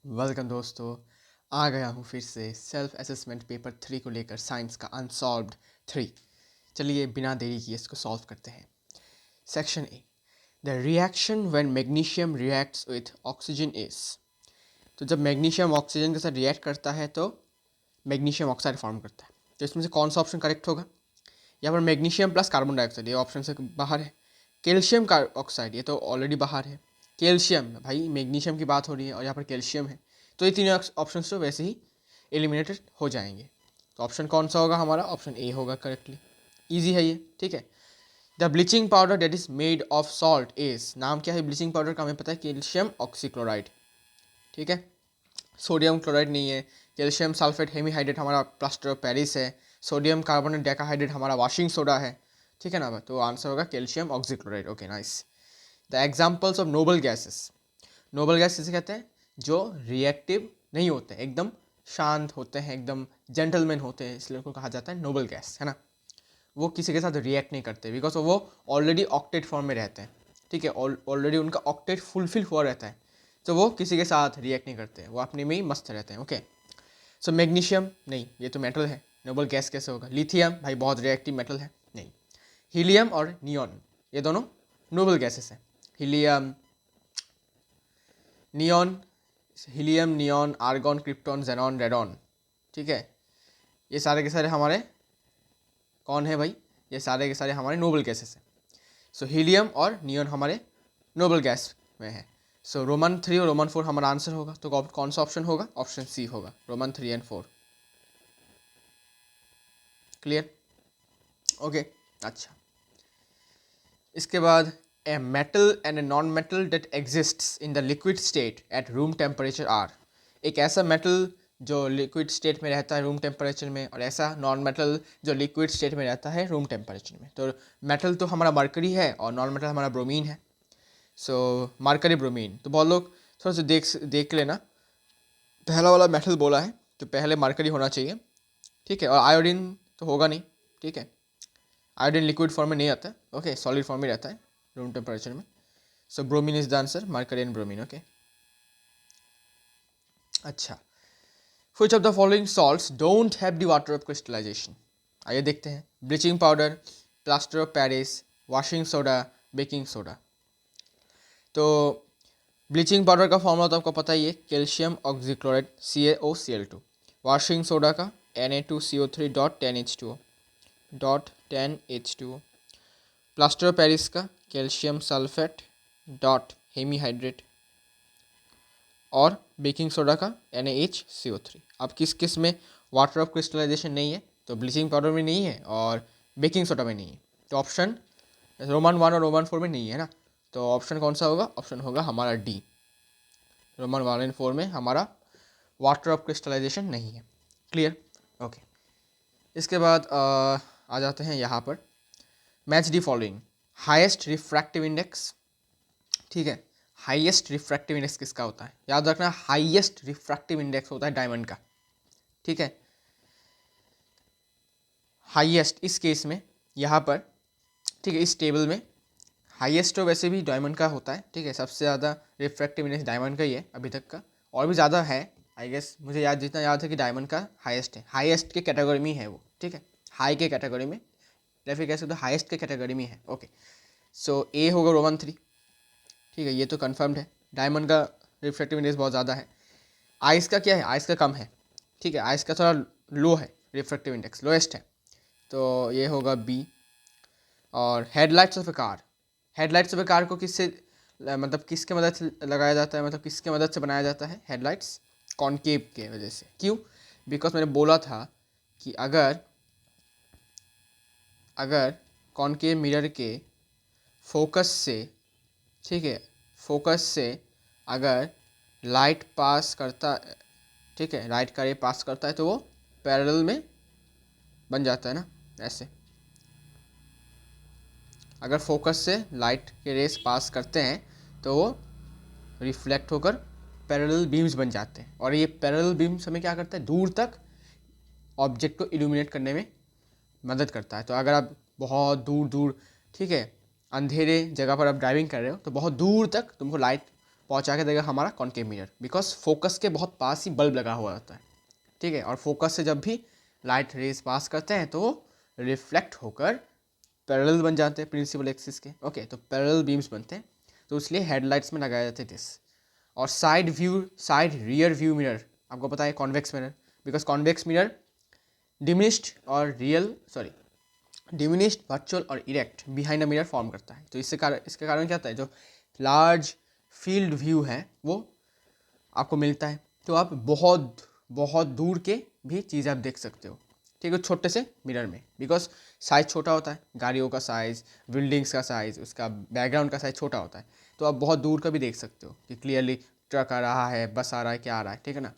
Welcome दोस्तों, आ गया हूँ फिर से सेल्फ असेसमेंट पेपर 3 को लेकर साइंस का अनसॉल्व्ड 3। चलिए बिना देरी किए इसको सॉल्व करते हैं। Section A, the reaction when magnesium reacts with oxygen is. तो जब मैग्नीशियम ऑक्सीजन के साथ रिएक्ट करता है तो मैग्नीशियम ऑक्साइड फॉर्म करता है। तो इसमें से कौन सा ऑप्शन करेक्ट होगा? यहाँ पर मैग्नीशियम प्लस कार्बन डाइऑक्साइड, ये ऑप्शन से बाहर है। कैल्शियम का ऑक्साइड, ये तो ऑलरेडी बाहर है। कैल्शियम, भाई मैग्नीशियम की बात हो रही है और यहाँ पर कैल्शियम है, तो ये तीनों ऑप्शन तो वैसे ही एलिमिनेटेड हो जाएंगे। तो ऑप्शन कौन सा होगा हमारा? ऑप्शन ए होगा करेक्टली। ईजी है ये, ठीक है। The bleaching powder that is made of salt is, नाम क्या है ब्लीचिंग पाउडर का हमें पता है, कैल्शियम ऑक्सीक्लोराइड, ठीक है। सोडियम क्लोराइड नहीं है। कैल्शियम सल्फेट हेमीहाइड्रेट हमारा प्लास्टर ऑफ पेरिस है। सोडियम कार्बोनेट डेकाहाइड्रेट हमारा वॉशिंग सोडा है, ठीक है ना। तो आंसर होगा calcium oxychloride. Okay nice. The examples of noble gases, noble gas किसे कहते हैं? जो रिएक्टिव नहीं होते, एकदम शांत होते हैं, एकदम जेंटलमैन होते हैं, इसलिए उनको कहा जाता है नोबल गैस, है ना। वो किसी के साथ रिएक्ट नहीं करते बिकॉज वो ऑलरेडी ऑक्टेट फॉर्म में रहते हैं, ठीक है। ऑलरेडी उनका ऑक्टेट फुलफिल हुआ रहता है, तो वो किसी के साथ रिएक्ट नहीं करते, वो अपने में ही मस्त रहते हैं। ओके, सो मैग्नीशियम नहीं, ये तो मेटल है, नोबल गैस कैसे होगा? लिथियम, भाई बहुत रिएक्टिव मेटल है, नहीं। हीलियम और नियॉन, ये दोनों नोबल गैसेस हैं। Helium, neon, helium, neon, argon, krypton, xenon, radon, ठीक है। ये सारे के सारे हमारे कौन है भाई? ये सारे के सारे हमारे नोबल गैसेस हैं। सो हीलियम और नियॉन हमारे नोबल गैस में है। सो रोमन 3 और रोमन 4 हमारा आंसर होगा। तो कौन सा ऑप्शन होगा? ऑप्शन सी होगा, रोमन 3 एंड 4। क्लियर? ओके, अच्छा। इसके बाद a metal and a non metal that exists in the liquid state at room temperature are. एक ऐसा मेटल जो लिक्विड स्टेट में रहता है रूम टेम्परेचर में, और ऐसा नॉन मेटल जो लिक्विड स्टेट में रहता है रूम टेम्परेचर में। तो मेटल तो हमारा मरकरी है और नॉन मेटल हमारा ब्रोमीन है। सो मरकरी ब्रोमीन, तो बहुत लोग थोड़ा सा देख लेना, पहला वाला मेटल बोला है तो पहले मरकरी होना चाहिए, ठीक है। और आयोडीन तो होगा नहीं, ठीक है। आयोडीन लिक्विड फॉर्म में नहीं आता है, ओके, सॉलिड फॉर्म में रहता है रूम टेम्परेचर में। So bromine is the answer, mercury and bromine. Okay, अच्छा। Which of the following salts don't have the water of crystallization? आइए देखते हैं। Bleaching powder, plaster of Paris, washing soda, baking soda. तो bleaching powder का formula तो आपको पता ही है, calcium oxychloride CaOCl2। Washing soda का Na2CO3 dot 10H2O dot 10H2O। Plaster of Paris का कैल्शियम सल्फेट डॉट हेमीहाइड्रेट। और बेकिंग सोडा का NaHCO3। अब किस किस में वाटर ऑफ क्रिस्टलाइजेशन नहीं है? तो ब्लीचिंग पाउडर में नहीं है और बेकिंग सोडा में नहीं है। तो ऑप्शन रोमन 1 और रोमन 4 में नहीं है ना। तो ऑप्शन कौन सा होगा? ऑप्शन होगा हमारा डी, रोमन 1 एंड 4 में हमारा वाटर ऑफ क्रिस्टलाइजेशन नहीं है। क्लियर? ओके। इसके बाद आ जाते हैं यहाँ पर, match the following. Highest refractive index, ठीक है। हाईएस्ट रिफ्रैक्टिव इंडेक्स किसका होता है? याद रखना, हाईएस्ट रिफ्रैक्टिव इंडेक्स होता है डायमंड का, ठीक है। हाईएस्ट इस केस में यहाँ पर, ठीक है, इस टेबल में हाईएस्ट तो वैसे भी डायमंड का होता है, ठीक है। सबसे ज़्यादा रिफ्रैक्टिव इंडेक्स डायमंड का ही है अभी तक का, और भी ज़्यादा है आई गेस, मुझे जितना याद है कि डायमंड का हाईएस्ट है, हाईएस्ट के कैटेगरी में है वो, ठीक है। हाई के कैटेगरी में, या फिर कह सकते हो हाईएस्ट के कैटेगरी में है। ओके, सो ए होगा रोमन 3, ठीक है, ये तो कन्फर्म्ड है। डायमंड का रिफ्रैक्टिव इंडेक्स बहुत ज़्यादा है। आइस का क्या है? आइस का कम है, ठीक है। आइस का थोड़ा लो है, रिफ्रैक्टिव इंडेक्स लोएस्ट है, तो ये होगा बी। और headlights of A car, headlights of A car को किससे मतलब किसके मदद से लगाया जाता है, मतलब किसके मदद से बनाया जाता है हेडलाइट्स? कॉनकेव के वजह से। क्यों? बिकॉज मैंने बोला था कि अगर अगर कॉनकेव मिरर के फोकस से, ठीक है, फोकस से अगर लाइट पास करता, ठीक है, लाइट का रे पास करता है तो वो पैरेलल में बन जाता है ना, ऐसे। अगर फोकस से लाइट के रेस पास करते हैं तो वो रिफ्लेक्ट होकर पैरेलल बीम्स बन जाते हैं, और ये पैरेलल बीम्स हमें क्या करता है? दूर तक ऑब्जेक्ट को इल्यूमिनेट करने में मदद करता है। तो अगर आप बहुत दूर दूर, ठीक है, अंधेरे जगह पर आप ड्राइविंग कर रहे हो तो बहुत दूर तक तुमको लाइट पहुंचा के देगा हमारा कॉन्केव मिरर, बिकॉज फोकस के बहुत पास ही बल्ब लगा हुआ होता है, ठीक है। और फोकस से जब भी लाइट रेज पास करते हैं तो वो रिफ्लेक्ट होकर पैरेलल बन जाते हैं प्रिंसिपल एक्सिस के, ओके। तो पैरेलल बीम्स बनते हैं, तो इसलिए हेडलाइट्स में लगाए जाते हैं दिस। और साइड रियर व्यू मिरर आपको पता है convex mirror, because convex mirror diminished, virtual और erect behind a mirror form करता है। तो इसके कारण क्या होता है, जो लार्ज फील्ड व्यू है वो आपको मिलता है, तो आप बहुत बहुत दूर के भी चीज़ आप देख सकते हो, ठीक है, छोटे से मिरर में, बिकॉज साइज़ छोटा होता है, गाड़ियों का साइज़, बिल्डिंग्स का साइज़, उसका बैकग्राउंड का साइज़ छोटा होता है, तो आप बहुत दूर का भी देख सकते हो कि क्लियरली ट्रक आ रहा है, बस आ रहा है, क्या आ रहा है, ठीक है ना।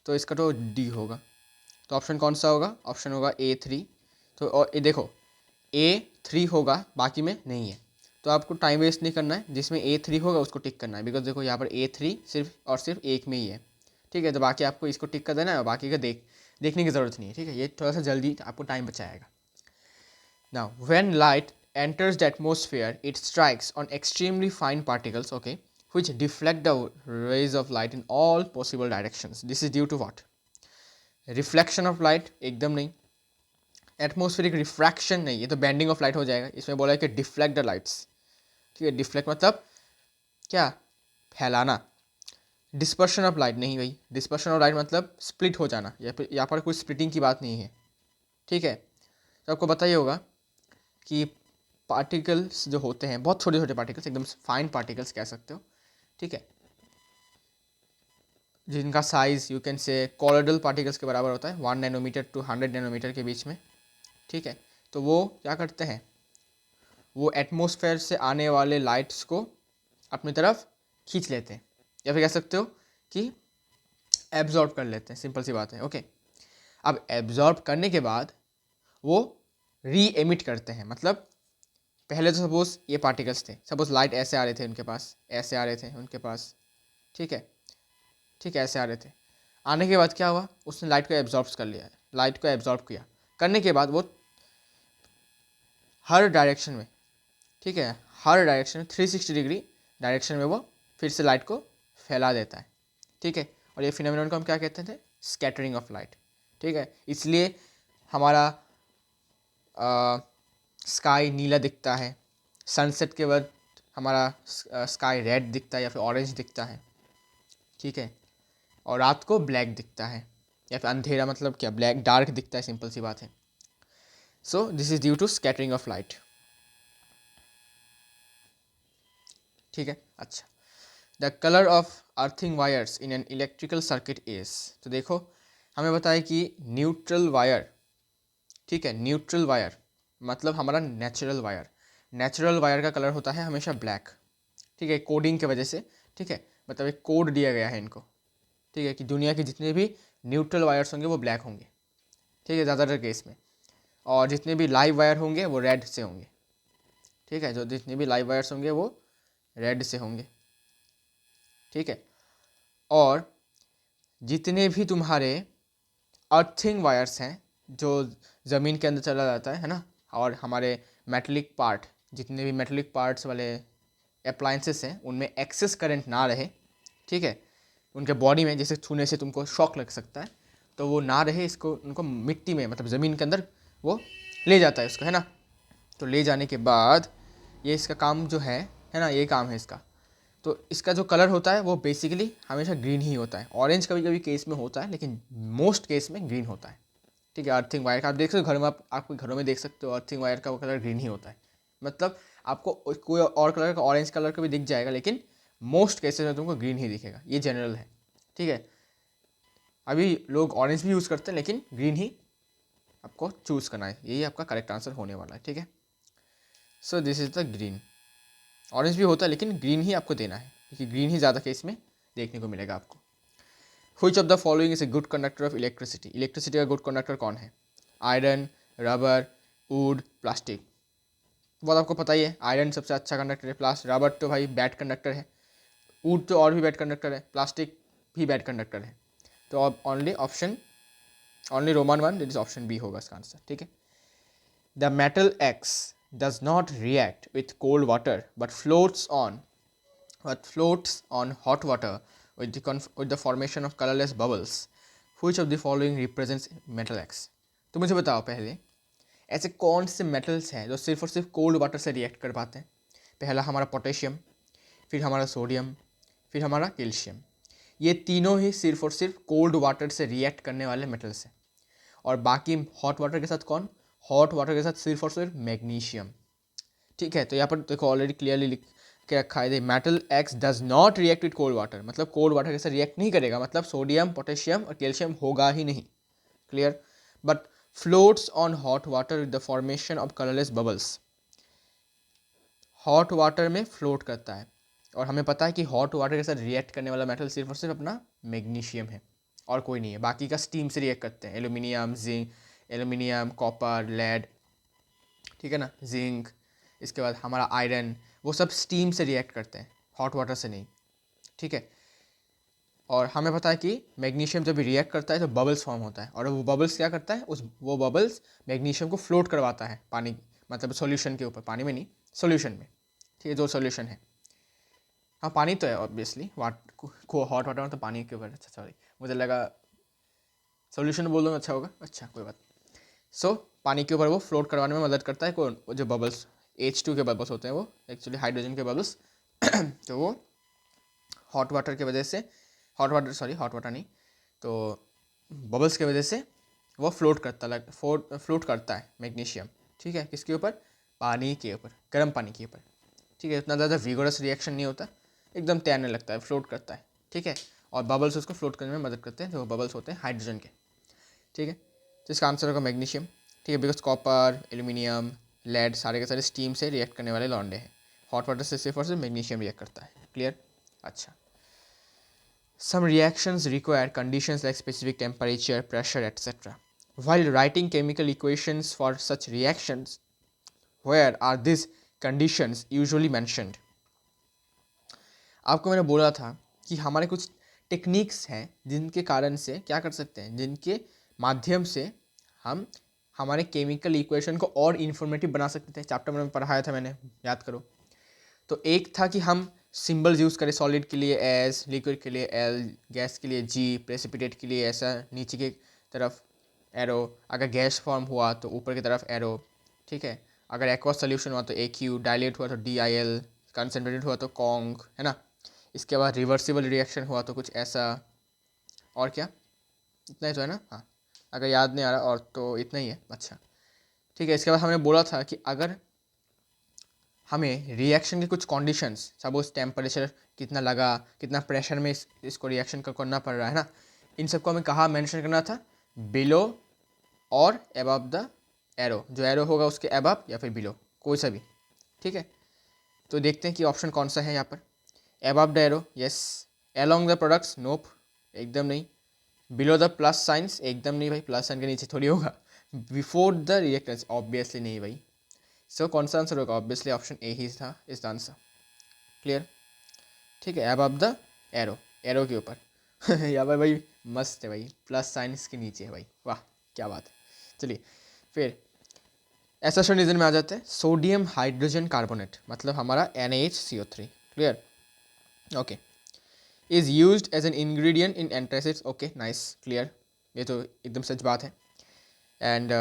तो इसका तो डी होगा। तो ऑप्शन कौन सा होगा, ऑप्शन होगा A3। तो और ये देखो A3 होगा, बाकी में नहीं है, तो आपको टाइम वेस्ट नहीं करना है, जिसमें A3 होगा उसको टिक करना है, बिकॉज देखो यहाँ पर A3 सिर्फ और सिर्फ एक में ही है, ठीक है। तो बाकी आपको इसको टिक कर देना है और बाकी का देखने की ज़रूरत नहीं है, ठीक है। ये थोड़ा सा जल्दी आपको टाइम बचाएगा। Now when light enters the atmosphere it strikes on extremely fine particles, okay, which deflect the rays of light in all possible directions. This is due to what? Reflection of light एकदम नहीं, atmospheric refraction नहीं, ये तो bending of light हो जाएगा। इसमें बोला है कि डिफ्लेक्ट द लाइट्स, ठीक है। डिफ्लेक्ट मतलब क्या, फैलाना। डिस्पर्शन ऑफ लाइट नहीं भाई, डिस्पर्शन ऑफ लाइट मतलब स्प्लिट हो जाना, यहाँ पर कोई स्प्लिटिंग की बात नहीं है, ठीक है। तो आपको पता ही होगा कि पार्टिकल्स जो होते हैं, बहुत छोटे छोटे पार्टिकल्स, एकदम फाइन पार्टिकल्स कह सकते हो, ठीक है, जिनका साइज़ यू कैन से कॉलोइडल पार्टिकल्स के बराबर होता है, 1 नैनोमीटर टू 100 नैनोमीटर के बीच में, ठीक है। तो वो क्या करते हैं, वो एटमॉस्फेयर से आने वाले लाइट्स को अपनी तरफ खींच लेते हैं, या फिर कह सकते हो कि एब्जॉर्ब कर लेते हैं, सिंपल सी बात है, ओके। अब एब्जॉर्ब करने के बाद वो री एमिट करते हैं, मतलब पहले तो सपोज ये पार्टिकल्स थे, सपोज लाइट ऐसे आ रहे थे उनके पास, ऐसे आ रहे थे उनके पास, ठीक है, ठीक है, ऐसे आ रहे थे। आने के बाद क्या हुआ, उसने लाइट को एब्जॉर्ब कर लिया, लाइट को एब्जॉर्ब किया, करने के बाद वो हर डायरेक्शन में, ठीक है, हर डायरेक्शन में 360 डिग्री डायरेक्शन में वो फिर से लाइट को फैला देता है, ठीक है। और ये फिनोमेनन को हम क्या कहते थे, स्कैटरिंग ऑफ लाइट, ठीक है। इसलिए हमारा स्काई नीला दिखता है, सनसेट के बाद हमारा स्काई रेड दिखता है या फिर ऑरेंज दिखता है, ठीक है। और रात को ब्लैक दिखता है, या फिर अंधेरा मतलब क्या, ब्लैक डार्क दिखता है, सिंपल सी बात है। So this is due to scattering of light, ठीक है। अच्छा, the colour of earthing wires in an electrical circuit is, तो देखो हमें बताया कि न्यूट्रल वायर, ठीक है, न्यूट्रल वायर मतलब हमारा नेचुरल वायर का कलर होता है हमेशा ब्लैक, ठीक है, कोडिंग की वजह से, ठीक है, मतलब एक कोड दिया गया है इनको, ठीक है, कि दुनिया के जितने भी न्यूट्रल वायर्स होंगे वो ब्लैक होंगे, ठीक है, ज़्यादातर केस में। और जितने भी लाइव वायर होंगे वो रेड से होंगे, ठीक है, जो जितने भी लाइव वायर्स होंगे वो रेड से होंगे, ठीक है। और जितने भी तुम्हारे अर्थिंग वायर्स हैं जो ज़मीन के अंदर चला जाता है ना, और हमारे मेटलिक पार्ट, जितने भी मेटलिक पार्ट्स वाले अप्लायंसेस हैं उनमें एक्सेस करंट ना रहे, ठीक है, उनके बॉडी में जैसे छूने से तुमको शॉक लग सकता है, तो वो ना रहे, इसको उनको मिट्टी में मतलब ज़मीन के अंदर वो ले जाता है उसको, है ना। तो ले जाने के बाद ये इसका काम जो है ना, ये काम है इसका। तो इसका जो कलर होता है वो बेसिकली हमेशा ग्रीन ही होता है, ऑरेंज कभी कभी केस में होता है लेकिन मोस्ट केस में ग्रीन होता है, ठीक है। अर्थिंग वायर का आप देख सकते हो घर में, आपको घरों में देख सकते हो अर्थिंग वायर का वो कलर ग्रीन ही होता है, मतलब आपको कोई और कलर का, ऑरेंज कलर का भी दिख जाएगा लेकिन मोस्ट केसेस में तुमको ग्रीन ही दिखेगा, ये जनरल है, ठीक है। अभी लोग ऑरेंज भी यूज़ करते हैं लेकिन ग्रीन ही आपको चूज़ करना है, यही आपका करेक्ट आंसर होने वाला है, ठीक है। So this is the green, orange भी होता है लेकिन ग्रीन ही आपको देना है, क्योंकि ग्रीन ही ज़्यादा केस में देखने को मिलेगा आपको। Which of the following is a good conductor of electricity, electricity का गुड कंडक्टर कौन है, आयरन, रबर, वुड, प्लास्टिक। बहुत आपको पता ही है, आयरन सबसे अच्छा कंडक्टर है, रबर तो भाई बैड कंडक्टर है, वुड तो और भी बैड कंडक्टर है, प्लास्टिक भी बैड कंडक्टर है। तो अब only roman one, this option B होगा इसका आंसर, ठीक है। The metal X does not react with cold water but floats on but floats on hot water with the formation of colorless bubbles. Which of the following represents metal X? तो मुझे बताओ पहले ऐसे कौन से मेटल्स हैं जो सिर्फ और सिर्फ कोल्ड वाटर से रिएक्ट कर पाते हैं। पहला हमारा पोटेशियम, फिर हमारा सोडियम, फिर हमारा कैल्शियम। ये तीनों ही सिर्फ और सिर्फ कोल्ड वाटर से रिएक्ट करने वाले मेटल्स हैं। और बाकी हॉट वाटर के साथ कौन? हॉट वाटर के साथ सिर्फ और सिर्फ मैग्नीशियम। ठीक है, तो यहाँ पर देखो ऑलरेडी क्लियरली लिख के रखा है, metal x does not react with cold water, मतलब कोल्ड वाटर के साथ रिएक्ट नहीं करेगा, मतलब सोडियम, पोटेशियम और कैल्शियम होगा ही नहीं। Clear? But floats on hot water with the formation of colourless bubbles. Hot water में फ्लोट करता है और हमें पता है कि हॉट वाटर के साथ रिएक्ट करने वाला मेटल सिर्फ और सिर्फ अपना मैग्नीशियम है और कोई नहीं है। बाकी का स्टीम से रिएक्ट करते हैं, aluminium, zinc, aluminium, copper, lead, ठीक है ना, जिंक, इसके बाद हमारा आयरन, वो सब स्टीम से रिएक्ट करते हैं, हॉट वाटर से नहीं। ठीक है, और हमें पता है कि मैग्नीशियम जब भी रिएक्ट करता है तो बबल्स फॉर्म होता है और वो बबल्स क्या करता है, वो बबल्स मैग्नीशियम को फ्लोट करवाता है पानी, मतलब सॉल्यूशन के ऊपर, पानी में नहीं, सॉल्यूशन में। ठीक है, जो सॉल्यूशन है, हाँ पानी तो है ऑब्वियसली, को हॉट वाटर में तो पानी के ऊपर, अच्छा सॉरी मुझे लगा सॉल्यूशन बोल दो अच्छा होगा, अच्छा कोई बात। सो पानी के ऊपर वो फ्लोट करवाने में मदद करता है कौन? वो जो बबल्स H2 के बबल्स होते हैं, वो एक्चुअली हाइड्रोजन के बबल्स तो वो हॉट वाटर की वजह से, हॉट वाटर नहीं, तो बबल्स की वजह से वो फ्लोट करता है मैग्नीशियम। ठीक है, किसके ऊपर? पानी के ऊपर, गर्म पानी के ऊपर। ठीक है, इतना ज़्यादा विगोरस रिएक्शन नहीं होता, एकदम तैरने लगता है, फ्लोट करता है। ठीक है, और बबल्स उसको फ्लोट करने में मदद करते हैं, जो बबल्स होते हैं हाइड्रोजन के। ठीक है, तो इसका आंसर होगा मैग्नीशियम। ठीक है, बिकॉज कॉपर, एल्यूमिनियम, लेड सारे के सारे स्टीम से रिएक्ट करने वाले लौंडे हैं, हॉट वाटर से सिर्फ और सिर्फ मैग्नीशियम रिएक्ट करता है। क्लियर? अच्छा, some reactions require conditions like specific temperature, pressure, etc. While writing chemical equations for such reactions, where are these conditions usually mentioned? आपको मैंने बोला था कि हमारे कुछ टेक्निक्स हैं जिनके कारण से क्या कर सकते हैं, जिनके माध्यम से हम हमारे केमिकल इक्वेशन को और इन्फॉर्मेटिव बना सकते थे। चैप्टर में पढ़ाया था मैंने, याद करो। तो एक था कि हम सिंबल्स यूज़ करें, सॉलिड के लिए एस, लिक्विड के लिए एल, गैस के लिए जी, प्रेसिपिटेट के लिए ऐसा नीचे की तरफ एरो, अगर गैस फॉर्म हुआ तो ऊपर की तरफ एरो। ठीक है, अगर एक्वस सोल्यूशन हुआ तो ए क्यू, डायलेट हुआ तो डी आई एल, कंसनट्रेटेड हुआ तो कॉन्ग, है ना। इसके बाद रिवर्सिबल रिएक्शन हुआ तो कुछ ऐसा, और क्या, इतना ही तो है ना। हाँ, अगर याद नहीं आ रहा और तो इतना ही है। अच्छा ठीक है, इसके बाद हमने बोला था कि अगर हमें रिएक्शन के कुछ कंडीशंस, सपोज टेम्परेचर कितना लगा, कितना प्रेशर में इसको रिएक्शन करना पड़ रहा है ना, इन सबको हमें कहाँ मेंशन करना था? बिलो और अबव द एरो, जो एरो होगा उसके अबव या फिर बिलो, कोई सा भी। ठीक है, तो देखते हैं कि ऑप्शन कौन सा है यहाँ पर। Above the arrow, yes. Along the products, nope, एकदम नहीं। बिलो द प्लस साइंस, एकदम नहीं भाई, प्लस साइन के नीचे थोड़ी होगा। बिफोर द रिएक्टेंस, ऑब्वियसली नहीं भाई। सो कौन सा आंसर होगा? ऑब्वियसली ऑप्शन ए ही था इस आंसर। क्लियर? ठीक है, अबव द एरो, एरो के ऊपर या भाई मस्त है भाई, प्लस साइन इसके नीचे है भाई, वाह क्या बात है। चलिए फिर एसेशन रीजन में आ जाते हैं। सोडियम हाइड्रोजन कार्बोनेट, मतलब हमारा NaHCO3। Clear? Okay, is used as an ingredient in antacids. Okay nice, clear, ये तो एकदम सच बात है। एंड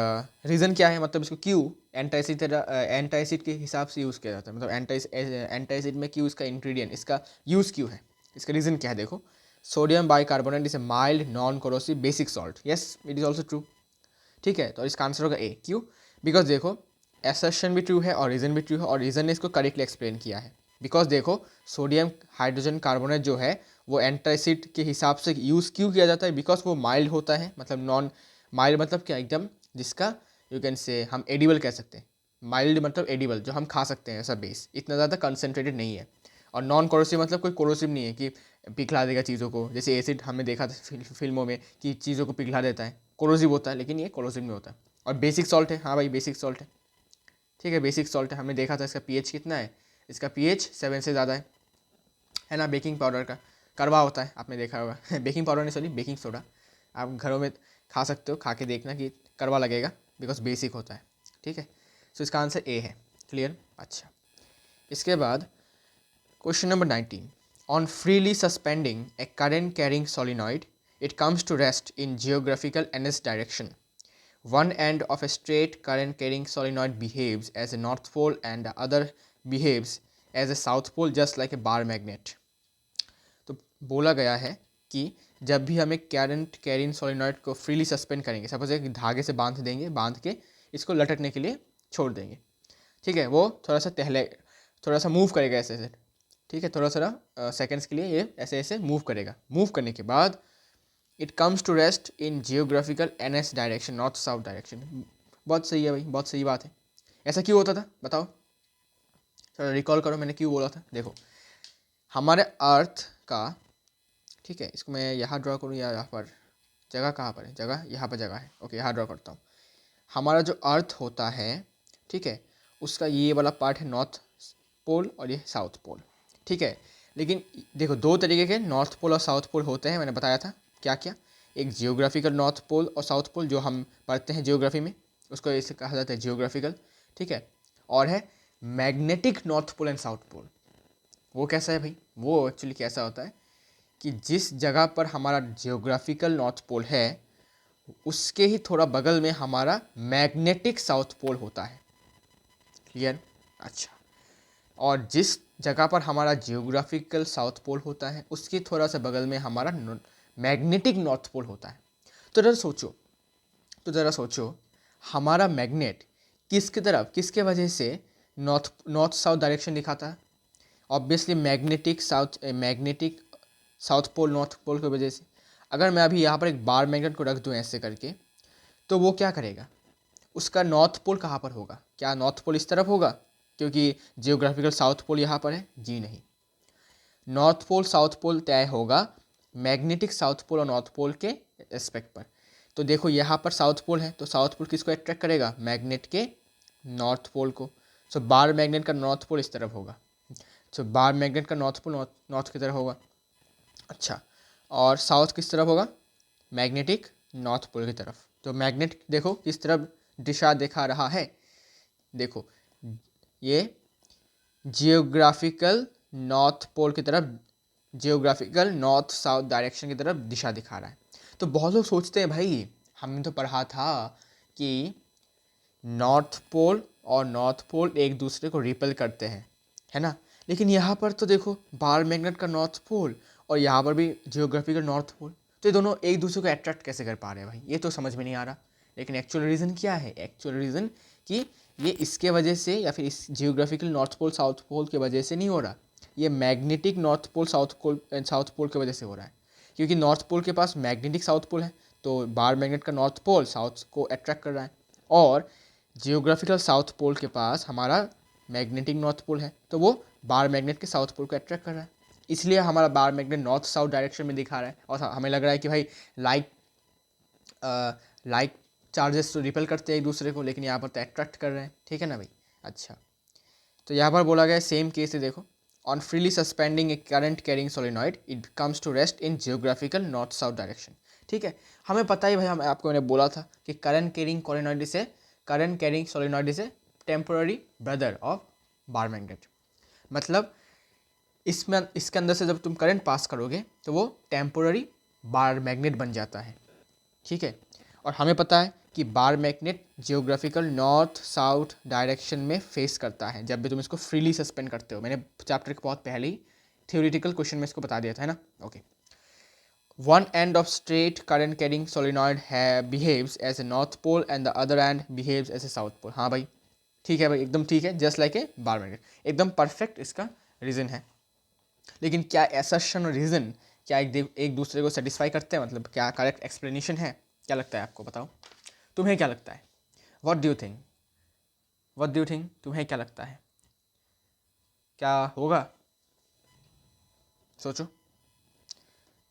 रीज़न क्या है, मतलब इसको क्यों एंटासिड के हिसाब से यूज़ किया जाता है, मतलब एंटासिड में क्यों इसका इंग्रेडिएंट, इसका यूज़ क्यों है, इसका रीज़न क्या है? देखो, sodium bicarbonate is a mild non corrosive basic salt. Yes, it is also true. ठीक है, तो इसका आंसर होगा ए। क्यों? बिकॉज देखो एसर्शन भी ट्रू है और रीज़न भी ट्रू है, और रीज़न ने इसको करेक्टली एक्सप्लेन किया है। बिकॉज देखो सोडियम हाइड्रोजन कार्बोनेट जो है वो एंटासिड के हिसाब से यूज़ क्यों किया जाता है? बिकॉज वो माइल्ड होता है, मतलब नॉन माइल्ड मतलब क्या, एकदम जिसका यू कैन से हम एडिबल कह सकते हैं। माइल्ड मतलब एडिबल, जो हम खा सकते हैं, ऐसा बेस, इतना ज़्यादा कंसनट्रेटेड नहीं है। और नॉन कोरोसिव मतलब कोई कोरोसिव नहीं है कि पिघला देगा चीज़ों को, जैसे एसिड हमने देखा था फिल्मों में कि चीज़ों को पिघला देता है, कोरोसिव होता है, लेकिन ये कोरोसिव नहीं होता। और बेसिक सॉल्ट है, हाँ भाई बेसिक सॉल्ट है। ठीक है, बेसिक सॉल्ट है, हमने देखा था इसका पीएच कितना है, इसका पीएच 7 से ज़्यादा है ना। बेकिंग पाउडर का कड़वा होता है, आपने देखा होगा बेकिंग पाउडर नहीं, सॉरी बेकिंग सोडा, आप घरों में खा सकते हो, खा के देखना कि कड़वा लगेगा, बिकॉज बेसिक होता है। ठीक है, सो इसका आंसर ए है। क्लियर? अच्छा, इसके बाद question number 19, On freely suspending a current carrying solenoid, it comes to rest in geographical ns direction. One end of a straight current carrying solenoid behaves as a north pole and the other behaves as a south pole, just like a bar magnet. तो बोला गया है कि जब भी हम एक current carrying solenoid को फ्रीली सस्पेंड करेंगे, सपोज एक धागे से बांध देंगे, बांध के इसको लटकने के लिए छोड़ देंगे, ठीक है, वो थोड़ा सा मूव करेगा ऐसे ऐसे, ठीक है, थोड़ा सा सेकेंड्स के लिए ये ऐसे ऐसे मूव करेगा। मूव करने के बाद it comes to rest in geographical NS direction, north south direction. बहुत सही है भाई, बहुत सही बात है। ऐसा क्यों होता था बताओ, चलो रिकॉल करो मैंने क्यों बोला था। देखो हमारे अर्थ का, ठीक है, इसको मैं यहाँ ड्रॉ करूँ या यहाँ पर, जगह कहाँ पर है, जगह यहाँ पर जगह है, ओके यहाँ ड्रॉ करता हूँ। हमारा जो अर्थ होता है, ठीक है, उसका ये वाला पार्ट है नॉर्थ पोल और ये साउथ पोल, ठीक है। लेकिन देखो दो तरीके के नॉर्थ पोल और साउथ पोल होते हैं, मैंने बताया था क्या क्या। एक जियोग्राफिकल नॉर्थ पोल और साउथ पोल जो हम पढ़ते हैं जियोग्राफी में, उसको ऐसे कहा जाता है जियोग्राफिकल, ठीक है। और है magnetic north pole and south pole. वो कैसा है भाई, वो एक्चुअली कैसा होता है कि जिस जगह पर हमारा जियोग्राफिकल नॉर्थ पोल है उसके ही थोड़ा बगल में हमारा मैग्नेटिक साउथ पोल होता है। क्लियर? अच्छा। और जिस जगह पर हमारा जियोग्राफिकल साउथ पोल होता है उसके थोड़ा सा बगल में हमारा मैग्नेटिक नॉर्थ पोल होता है। तो ज़रा सोचो हमारा मैग्नेट किसकी तरफ, किसके वजह से नॉर्थ साउथ डायरेक्शन दिखाता है? Obviously magnetic south pole north pole की वजह से। अगर मैं अभी यहाँ पर एक बार मैग्नेट को रख दूँ ऐसे करके, तो वो क्या करेगा, उसका नॉर्थ पोल कहाँ पर होगा? क्या नॉर्थ पोल इस तरफ होगा क्योंकि जियोग्राफिकल साउथ पोल यहाँ पर है? जी नहीं, नॉर्थ पोल साउथ पोल तय होगा मैग्नेटिक साउथ पोल और नॉर्थ पोल के एस्पेक्ट पर। तो देखो यहाँ पर साउथ पोल है, तो साउथ पोल किसको अट्रैक्ट करेगा? मैग्नेट के नॉर्थ पोल को। सो बार मैग्नेट का नॉर्थ पोल इस तरफ होगा, सो बार मैग्नेट का नॉर्थ पोल नॉर्थ की तरफ होगा। अच्छा, और साउथ किस तरफ होगा? मैग्नेटिक नॉर्थ पोल की तरफ। तो मैग्नेट देखो किस तरफ दिशा दिखा रहा है, देखो ये जियोग्राफिकल नॉर्थ पोल की तरफ, जियोग्राफिकल नॉर्थ साउथ डायरेक्शन की तरफ दिशा दिखा रहा है। तो बहुत लोग सोचते हैं भाई, हमने तो पढ़ा था कि नॉर्थ पोल और नॉर्थ पोल एक दूसरे को रिपेल करते हैं, है ना। लेकिन यहाँ पर तो देखो बार मैग्नेट का नॉर्थ पोल और यहाँ पर भी जियोग्राफिकल नॉर्थ पोल, तो ये दोनों एक दूसरे को अट्रैक्ट कैसे कर पा रहे हैं भाई, ये तो समझ में नहीं आ रहा। लेकिन एक्चुअल रीज़न क्या है? एक्चुअल रीज़न कि ये इसके वजह से या फिर इस geographical north pole south pole की वजह से नहीं हो रहा, ये magnetic north pole south pole की वजह से हो रहा है। क्योंकि नॉर्थ पोल के पास मैग्नेटिक साउथ पोल है, तो बार मैग्नेट का नॉर्थ पोल साउथ को अट्रैक्ट कर रहा है, और जियोग्राफिकल साउथ पोल के पास हमारा मैग्नेटिक नॉर्थ पोल है, तो वो बार मैग्नेट के साउथ पोल को अट्रैक्ट कर रहा है। इसलिए हमारा bar magnet north south direction में दिखा रहा है, और हमें लग रहा है कि भाई लाइक चार्जेस तो रिपेल करते हैं एक दूसरे को, लेकिन यहाँ पर तो अट्रैक्ट कर रहे हैं, ठीक है ना भाई। अच्छा, तो यहाँ पर बोला गया सेम केस है, देखो on freely suspending a current carrying solenoid it comes to rest in geographical north south direction. ठीक है, हमें पता ही भाई, हम आपको मैंने बोला था कि current carrying solenoid is a temporary brother of bar magnet. मतलब इसके अंदर से जब तुम करंट पास करोगे तो वो टेम्पोररी बार मैग्नेट बन जाता है, ठीक है। और हमें पता है कि bar magnet geographical north south direction में फेस करता है जब भी तुम इसको फ्रीली सस्पेंड करते हो। मैंने चैप्टर के बहुत पहले ही थ्योरेटिकल क्वेश्चन में इसको बता दिया था, है ना। Okay, one end of straight current carrying solenoid behaves as a north pole and the other end behaves as a south pole. हाँ भाई, ठीक है भाई, एकदम ठीक है, just like a bar magnet, एकदम परफेक्ट इसका रीज़न है। लेकिन क्या असर्शन और रीज़न क्या एक दूसरे को सेटिस्फाई करते हैं? मतलब क्या करेक्ट एक्सप्लेनेशन है? क्या लगता है आपको, बताओ तुम्हें क्या लगता है? व्हाट डू यू थिंक तुम्हें क्या लगता है, क्या होगा? सोचो।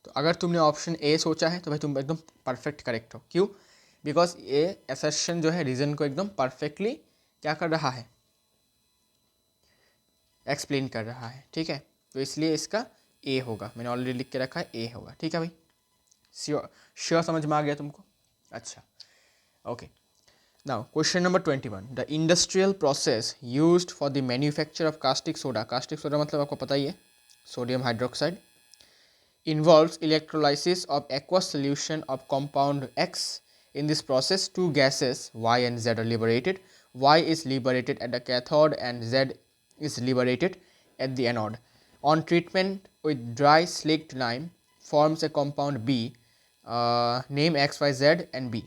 तो अगर तुमने ऑप्शन ए सोचा है तो भाई तुम एकदम परफेक्ट करेक्ट हो। क्यों? बिकॉज ये असर्शन जो है रीज़न को एकदम परफेक्टली क्या कर रहा है, एक्सप्लेन कर रहा है, ठीक है। तो इसलिए इसका ए होगा, मैंने ऑलरेडी लिख के रखा है, ए होगा, ठीक है भाई। श्योर समझ में आ गया तुमको? अच्छा, okay. Now question number 21, the industrial process used for the manufacture of caustic soda. Caustic soda मतलब आपको पता ही है, sodium hydroxide, involves electrolysis of aqueous solution of compound X. In this process, two gases Y and Z are liberated. Y is liberated at the cathode and Z is liberated at the anode. On treatment with dry slaked lime, forms a compound B. Name X, Y, Z and B.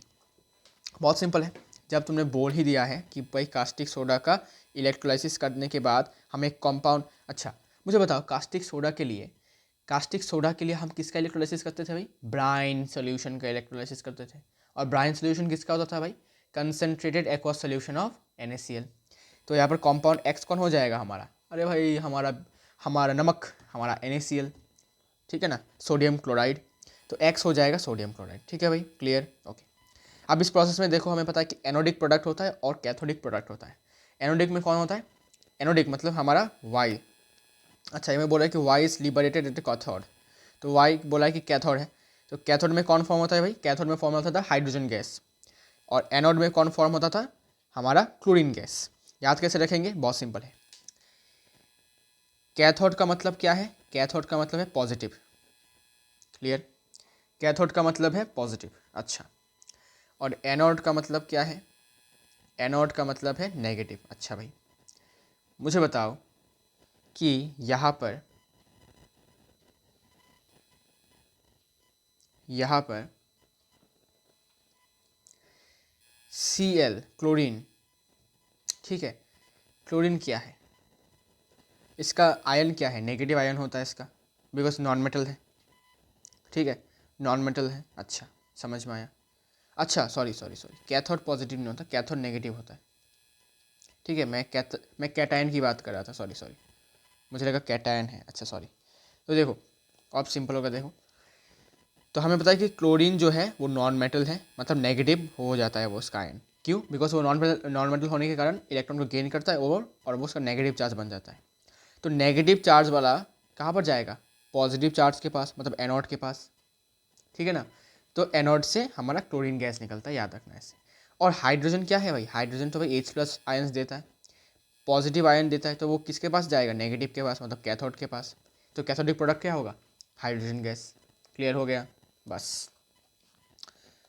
बहुत simple है, जब तुमने बोल ही दिया है कि भाई caustic soda का इलेक्ट्रोलाइसिस करने के बाद हमें एक कंपाउंड, अच्छा मुझे बताओ कास्टिक सोडा के लिए हम किसका इलेक्ट्रोलाइसिस करते थे भाई? ब्राइन सोल्यूशन का इलेक्ट्रोलाइसिस करते थे। और ब्राइन सोल्यूशन किसका होता था भाई? Concentrated aqueous solution of NaCl। तो यहाँ पर कंपाउंड X कौन हो जाएगा हमारा? अरे भाई हमारा नमक, हमारा NaCl, ठीक है ना, सोडियम क्लोराइड। तो X हो जाएगा सोडियम क्लोराइड। ठीक है भाई, क्लियर? ओके। अब इस प्रोसेस में देखो, हमें पता है कि एनोडिक प्रोडक्ट होता है और कैथोडिक प्रोडक्ट होता है। एनोडिक में कौन होता है? एनोडिक मतलब हमारा Y। अच्छा, ये में बोला है कि Y is liberated at the cathode, तो Y बोला है कि कैथोड है। तो कैथोड में कौन फॉर्म होता है भाई? कैथोड में फॉर्म होता था हाइड्रोजन गैस। और एनोड में कौन फॉर्म होता था? हमारा क्लोरीन गैस। याद कैसे रखेंगे? बहुत सिंपल है। कैथोड का मतलब क्या है? कैथोड का मतलब है पॉजिटिव। क्लियर? कैथोड का मतलब है पॉजिटिव। अच्छा, और एनोड का मतलब क्या है? एनोड का मतलब है नेगेटिव। अच्छा भाई, मुझे बताओ कि यहाँ पर Cl क्लोरीन, ठीक है, क्लोरीन क्या है? इसका आयन क्या है? नेगेटिव आयन होता है इसका, बिकॉज नॉन मेटल है। ठीक है, नॉन मेटल है। अच्छा, समझ में आया। अच्छा, सॉरी, कैथोड पॉजिटिव नहीं होता, कैथोड नेगेटिव होता है। ठीक है, मैं कैटायन की बात कर रहा था। सॉरी, मुझे लगा कैटायन है। अच्छा सॉरी। तो देखो, अब सिंपल होगा। देखो, तो हमें पता है कि क्लोरीन जो है वो नॉन मेटल है, मतलब नेगेटिव हो जाता है वो उसका आयन। क्यों? बिकॉज वो नॉन मेटल होने के कारण इलेक्ट्रॉन को गेन करता है ओवर, और वो उसका नेगेटिव चार्ज बन जाता है। तो नेगेटिव चार्ज वाला कहाँ पर जाएगा? पॉजिटिव चार्ज के पास, मतलब एनोड के पास। ठीक है ना? तो एनोड से हमारा क्लोरीन गैस निकलता है, याद रखना ऐसे। और हाइड्रोजन क्या है भाई? हाइड्रोजन तो भाई H+ आयन्स देता है, पॉजिटिव आयन देता है। तो वो किसके पास जाएगा? नेगेटिव के पास, मतलब कैथोड के पास। तो कैथोडिक प्रोडक्ट क्या होगा? Hydrogen gas. क्लियर हो गया? बस।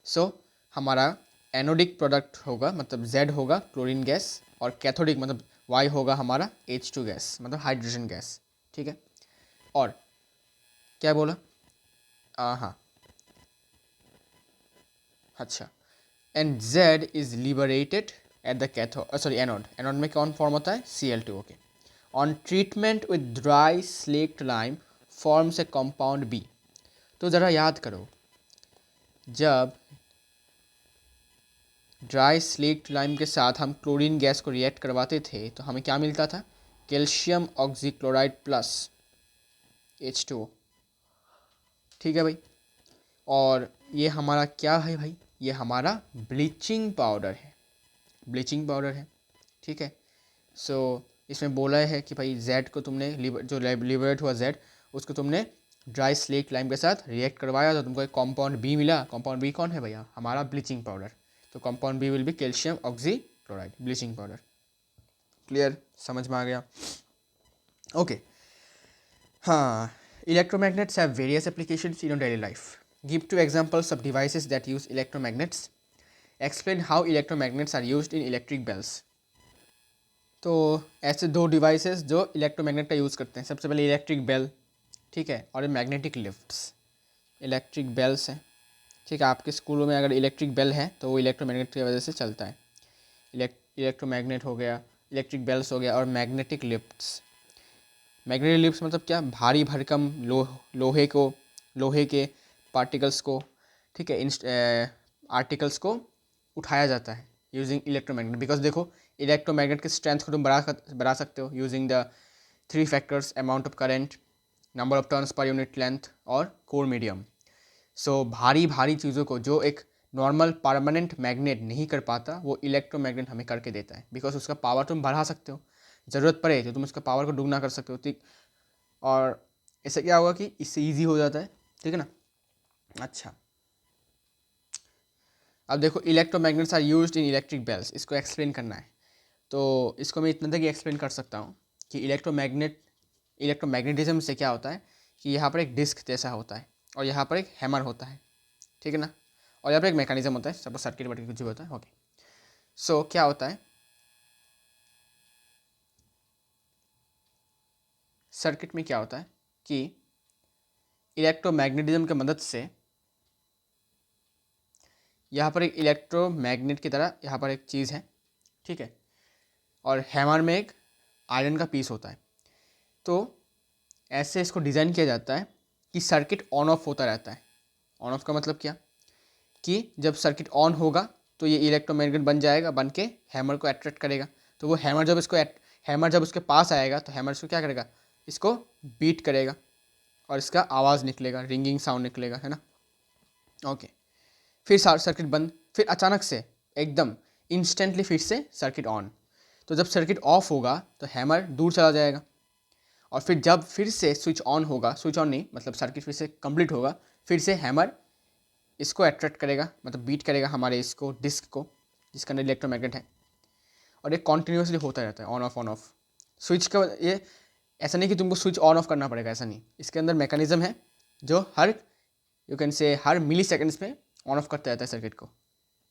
सो हमारा एनोडिक प्रोडक्ट होगा, मतलब Z होगा क्लोरीन गैस, और कैथोडिक मतलब Y होगा हमारा H2 गैस, मतलब हाइड्रोजन गैस। ठीक है, और क्या बोला? हाँ, अच्छा, and Z is liberated at the cathode, sorry anode. Anode में कौन फॉर्म होता है? Cl2। Okay. On treatment with dry slaked lime forms a compound B। तो ज़रा याद करो, जब ड्राई स्लेक्ड लाइम के साथ हम क्लोरीन गैस को रिएक्ट करवाते थे तो हमें क्या मिलता था? Calcium oxychloride plus H2O। ठीक है भाई, और ये हमारा क्या है भाई? ये हमारा ब्लीचिंग पाउडर है। ब्लीचिंग पाउडर है। ठीक है, सो इसमें बोला है कि भाई Z को तुमने जो लिबरेट हुआ Z, उसको तुमने ड्राई स्लेक्ड लाइम के साथ रिएक्ट करवाया तो तुमको एक कंपाउंड B मिला। कंपाउंड B कौन है भैया? हमारा ब्लीचिंग पाउडर। तो compound B will be calcium oxychloride, bleaching powder. Clear? समझ में आ गया? ओके। हाँ, electromagnets have various applications in your daily life. Give 2 examples of devices that use electromagnets. Explain how electromagnets are used in electric bells. तो ऐसे 2 devices जो electromagnet का use करते हैं। सबसे पहले इलेक्ट्रिक बेल, ठीक है, और मैग्नेटिक लिफ्ट्स। इलेक्ट्रिक बेल्स हैं, ठीक है, आपके स्कूलों में अगर इलेक्ट्रिक बेल है तो वो इलेक्ट्रोमैग्नेट की वजह से चलता है। इलेक्ट्रोमैग्नेट हो गया, इलेक्ट्रिक बेल्स हो गया, और मैग्नेटिक लिफ्ट्स। मैग्नेटिक लिफ्ट्स मतलब क्या? भारी भरकम लोहे के पार्टिकल्स को, ठीक है, आर्टिकल्स को उठाया जाता है यूजिंग इलेक्ट्रोमैग्नेट। बिकॉज देखो, इलेक्ट्रोमैग्नेट के स्ट्रेंथ को तुम बढ़ा सकते हो using the 3 factors: amount of current, number of turns per unit length, और कोर मीडियम। सो भारी चीज़ों को जो एक नॉर्मल परमानेंट मैग्नेट नहीं कर पाता, वो इलेक्ट्रोमैग्नेट हमें करके देता है। बिकॉज उसका पावर तुम बढ़ा सकते हो, ज़रूरत पड़े तो तुम उसका पावर को दुगना कर सकते हो। ठीक, और इससे क्या होगा कि इससे ईजी हो जाता है। ठीक है ना? अच्छा, अब देखो, electromagnets are used in electric bells. इसको एक्सप्लेन करना है तो इसको मैं इतना तक एक्सप्लेन कर सकता हूँ कि इलेक्ट्रोमैग्नेटिज्म से क्या होता है कि यहाँ पर एक डिस्क जैसा होता है और यहाँ पर एक हैमर होता है, ठीक है ना, और यहाँ पर एक मैकेनिज्म होता है, सब सर्किट वर्किट कुछ भी होता है। ओके, सो क्या होता है, सर्किट में क्या होता है कि इलेक्ट्रोमैग्नेटिज्म की मदद से यहाँ पर एक इलेक्ट्रोमैग्नेट की तरह यहाँ पर एक चीज़ है, ठीक है, और हैमर में एक आयरन का पीस होता है। तो ऐसे इसको डिज़ाइन किया जाता है कि सर्किट ऑन ऑफ होता रहता है। ऑन ऑफ का मतलब क्या कि जब सर्किट ऑन होगा तो ये इलेक्ट्रोमैग्नेट बन जाएगा, बन के हैमर को अट्रैक्ट करेगा। तो वो हैमर जब उसके पास आएगा तो हैमर इसको क्या करेगा, इसको बीट करेगा और इसका आवाज़ निकलेगा, रिंगिंग साउंड निकलेगा, है ना। ओके, फिर सर्किट बंद, फिर अचानक से एकदम इंस्टेंटली फिर से सर्किट ऑन। तो जब सर्किट ऑफ होगा तो हैमर दूर चला जाएगा और फिर जब फिर से स्विच ऑन होगा, स्विच ऑन नहीं मतलब सर्किट फिर से कंप्लीट होगा, फिर से हैमर इसको अट्रैक्ट करेगा, मतलब बीट करेगा हमारे इसको डिस्क को जिसके अंदर इलेक्ट्रोमैग्नेट है, और ये कॉन्टिन्यूसली होता रहता है ऑन ऑफ। स्विच का ये ऐसा नहीं कि तुमको स्विच ऑन ऑफ करना पड़ेगा, ऐसा नहीं, इसके अंदर मैकेनिज्म है जो हर मिली सेकेंड्स में ऑन ऑफ करता रहता है सर्किट को,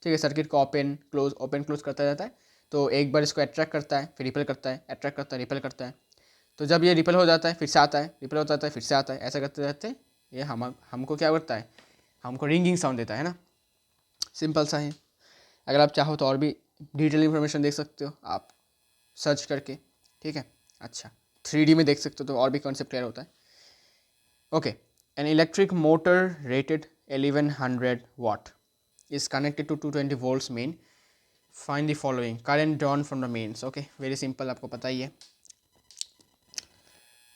ठीक है। सर्किट को ओपन क्लोज करता रहता है। तो एक बार इसको अट्रैक्ट करता है, फिर रिपेल करता है, अट्रैक्ट करता है, रिपेल करता है। तो जब ये रिपेल हो जाता है फिर से आता है, रिपेल हो जाता है फिर से आता है, ऐसा करते रहते ये हमको क्या करता है, हमको रिंगिंग साउंड देता है ना। सिंपल सा है। अगर आप चाहो तो और भी डिटेल इन्फॉर्मेशन देख सकते हो आप सर्च करके, ठीक है। अच्छा, 3D में देख सकते हो तो और भी कॉन्सेप्ट क्लियर होता है। Okay, an electric motor rated 1100 watt is connected to 220 volts main. Find the following. Current drawn from the mains. Okay, very simple, आपको पता ही है।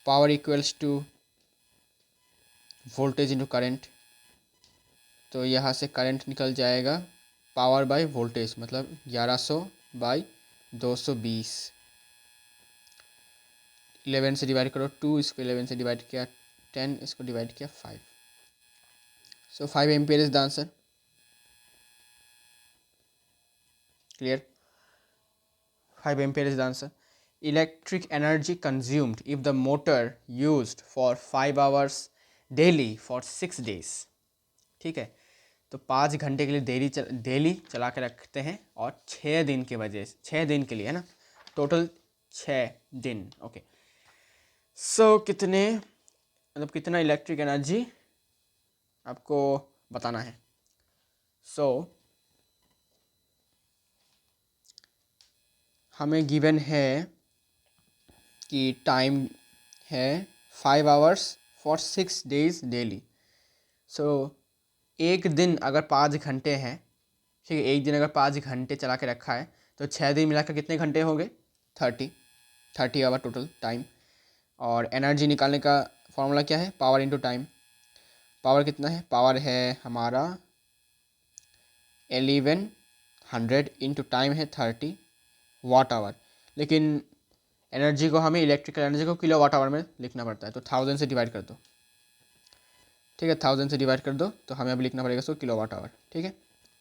Power equals to voltage into current. तो यहाँ से करंट निकल जाएगा पावर बाय वोल्टेज, मतलब 1100 by 220। 11 से डिवाइड करो 2, इसको 11 से डिवाइड किया 10, इसको डिवाइड किया 5। सो 5 ampere is the answer. Clear? 5 ampere is the answer. Electric energy consumed if the motor used for 5 hours daily for 6 days. ठीक है, तो 5 घंटे के लिए डेली चला के रखते हैं और 6 दिन के वजह से 6 दिन के लिए, है ना, टोटल 6 दिन। ओके, सो कितना इलेक्ट्रिक एनर्जी आपको बताना है। सो हमें गिवन है कि टाइम है 5 hours फॉर 6 days डेली। सो एक दिन अगर 5 घंटे हैं, ठीक है, एक दिन अगर 5 घंटे चला के रखा है तो 6 दिन मिलाकर कितने घंटे हो गए, 30 आवर टोटल टाइम। और एनर्जी निकालने का फॉर्मूला क्या है, पावर इंटू टाइम। पावर कितना है, पावर है हमारा 1100 इंटू टाइम है 30 वाट आवर। लेकिन एनर्जी को हमें इलेक्ट्रिकल एनर्जी को किलो वाट आवर में लिखना पड़ता है, तो 1000 से डिवाइड कर दो, ठीक है, 1000 से डिवाइड कर दो तो हमें अब लिखना पड़ेगा इसको किलो वाट आवर, ठीक है,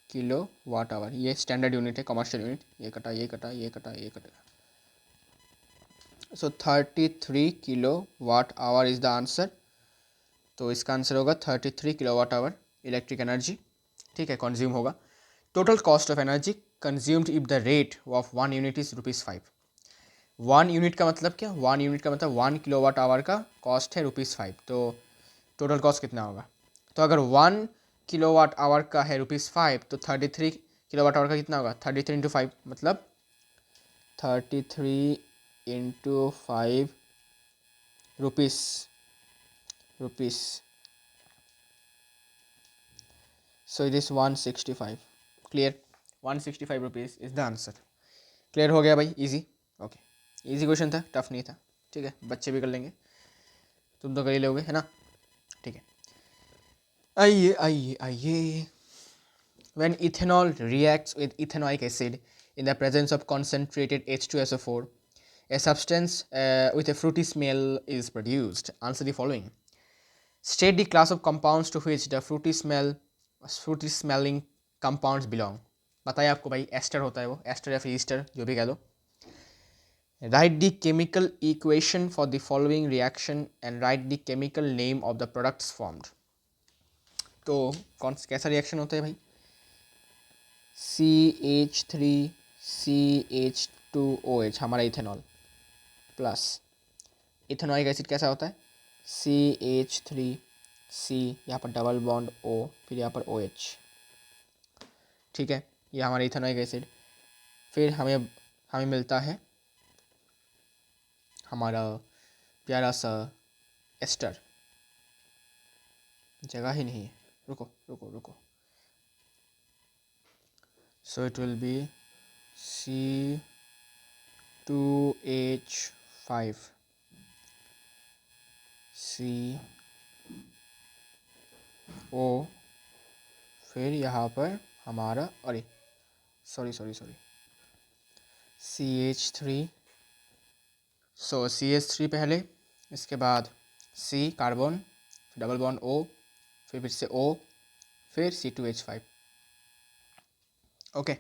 किलो वाट आवर। ये स्टैंडर्ड यूनिट है, कमर्शियल यूनिट। ये कटा ये कटा ये कटा ये कटा, so 33 kilowatt hour is the answer. तो इसका आंसर होगा 33 kilowatt hour electric energy, ठीक है, कंज्यूम होगा। Total cost of energy consumed if the rate of 1 unit is ₹5। 1 unit का मतलब क्या, 1 यूनिट का मतलब 1 किलो वाट आवर का कॉस्ट है ₹5। तो टोटल कॉस्ट कितना होगा, तो अगर 1 किलो वाट आवर का है ₹5 तो 33 किलो वाट आवर का कितना होगा, 33 इंटू 5, मतलब 33 into 5 rupees. So it is 165। Clear, 165 rupees is the answer. Clear हो गया भाई, इजी। ओके, इजी क्वेश्चन था, टफ नहीं था, ठीक है, बच्चे भी कर लेंगे, तुम तो कर ही लोगे, है ना, ठीक है। आइए आइए आइए। When ethanol reacts with ethanoic acid in the presence of concentrated H2SO4, a substance with a fruity smell is produced. Answer the following. State the class of compounds to which the fruity smelling compounds belong. बताइए आपको भाई, ester होता है वो, ester या फिर Easter जो भी कह लो। Write the chemical equation for the following reaction and write the chemical name of the products formed. तो कैसा रिएक्शन होता है भाई? CH3CH2OH हमारा इथेनॉल प्लस इथेनॉइक एसिड कैसा होता है? CH3C, यहाँ पर डबल बॉन्ड O, फिर यहाँ पर OH। ठीक है, ये हमारा इथेनॉइक एसिड। फिर हमें मिलता है हमारा प्यारा सा एस्टर। जगह ही नहीं है, रुको रुको रुको। सो it will B C2H5 CO, फिर यहाँ पर हमारा सॉरी CH3। सो CH3 पहले, इसके बाद C carbon, double bond O, फिर से O, फिर C2H5। ओके,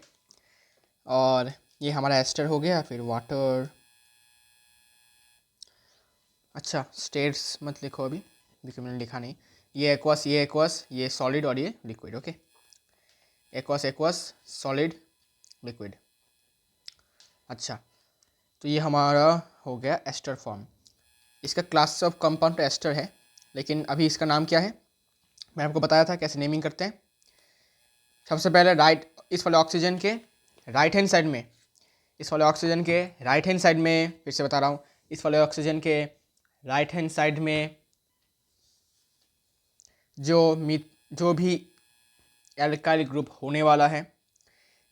और ये हमारा एस्टर हो गया। फिर वाटर। अच्छा, स्टेट्स मत लिखो अभी, देखिए मैंने लिखा नहीं। ये एक्वस, ये सॉलिड और ये liquid. Okay, aqueous solid liquid. अच्छा, तो ये हमारा हो गया एस्टर फॉर्म। इसका क्लास ऑफ कंपाउंड एस्टर है, लेकिन अभी इसका नाम क्या है मैं आपको बताया था कैसे नेमिंग करते हैं। सबसे पहले इस वाले ऑक्सीजन के राइट हैंड साइड में, फिर से बता रहा हूँ, इस वाले ऑक्सीजन के राइट हैंड साइड में जो भी एल्काइल ग्रुप होने वाला है,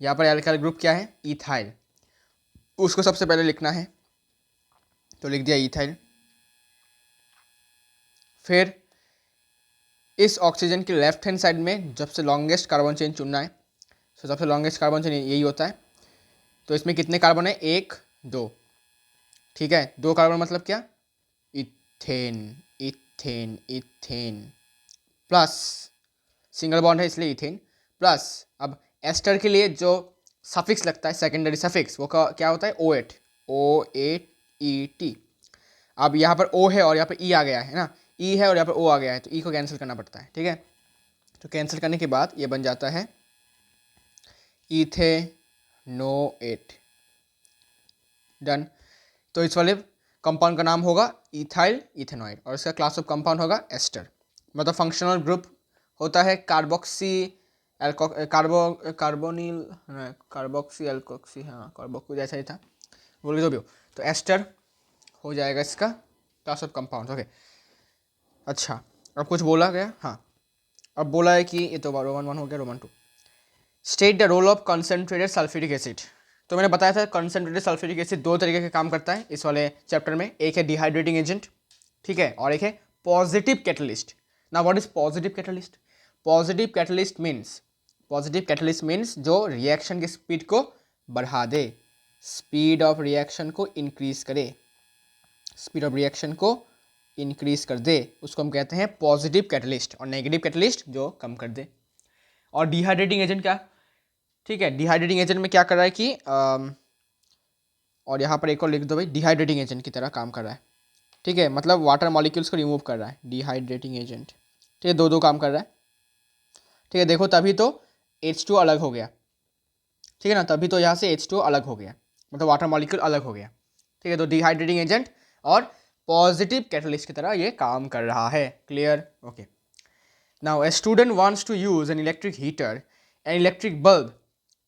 यहाँ पर एल्काइल ग्रुप क्या है? इथाइल। उसको सबसे पहले लिखना है, तो लिख दिया इथाइल। फिर इस ऑक्सीजन के लेफ्ट हैंड साइड में सबसे लॉन्गेस्ट कार्बन चेन चुनना है। तो सबसे लॉन्गेस्ट कार्बन चेन यही होता है। तो इसमें कितने कार्बन है? 1 2। ठीक है, 2 कार्बन मतलब क्या? इथेन प्लस सिंगल बॉन्ड है इसलिए इथेन प्लस। अब एस्टर के लिए जो सफिक्स लगता है, सेकेंडरी सफिक्स, वो क्या होता है? OAT। अब यहाँ पर O है और यहाँ पर E आ गया है ना, E है और यहाँ पर O आ गया है, तो E को कैंसिल करना पड़ता है। ठीक है, तो कैंसिल करने के बाद ये बन जाता है इथेनोएट। डन। तो इस वाले कंपाउंड का नाम होगा इथाइल इथेनॉइड और इसका क्लास ऑफ कंपाउंड होगा एस्टर। मतलब फंक्शनल ग्रुप होता है कार्बोक्सी एल्कोक्सी, हाँ कार्बोक्सी जैसा ही था, बोले जो भी हो। तो एस्टर हो जाएगा इसका क्लास ऑफ कंपाउंड। ओके, अच्छा अब कुछ बोला गया? हाँ, अब बोला है कि ये तो रोमन 1 हो गया। Roman 2, state the role of concentrated sulphuric acid. तो मैंने बताया था कंसनट्रेटेड सल्फ्यूरिक एसिड 2 तरीके के काम करता है इस वाले चैप्टर में। एक है डिहाइड्रेटिंग एजेंट, ठीक है, और एक है पॉजिटिव कैटलिस्ट। ना what is positive catalyst? Positive catalyst means जो रिएक्शन की स्पीड को बढ़ा दे, स्पीड ऑफ रिएक्शन को इंक्रीज कर दे, उसको हम कहते हैं पॉजिटिव कैटलिस्ट। और नेगेटिव कैटलिस्ट जो कम कर दे। और डिहाइड्रेटिंग एजेंट क्या? ठीक है, डिहाइड्रेटिंग एजेंट में क्या कर रहा है कि और यहाँ पर एक और लिख दो भाई, डिहाइड्रेटिंग एजेंट की तरह काम कर रहा है। ठीक है, मतलब वाटर मॉलिक्यूल्स को रिमूव कर रहा है डिहाइड्रेटिंग एजेंट। ठीक है, दो काम कर रहा है। ठीक है, देखो तभी तो H2 अलग हो गया। ठीक है ना, तभी तो यहाँ से H2 अलग हो गया, मतलब वाटर मॉलिक्यूल अलग हो गया। ठीक है, तो डिहाइड्रेटिंग एजेंट और पॉजिटिव कैटलिस्ट की तरह ये काम कर रहा है। Clear? Okay, now a student wants to use an electric heater, an electric bulb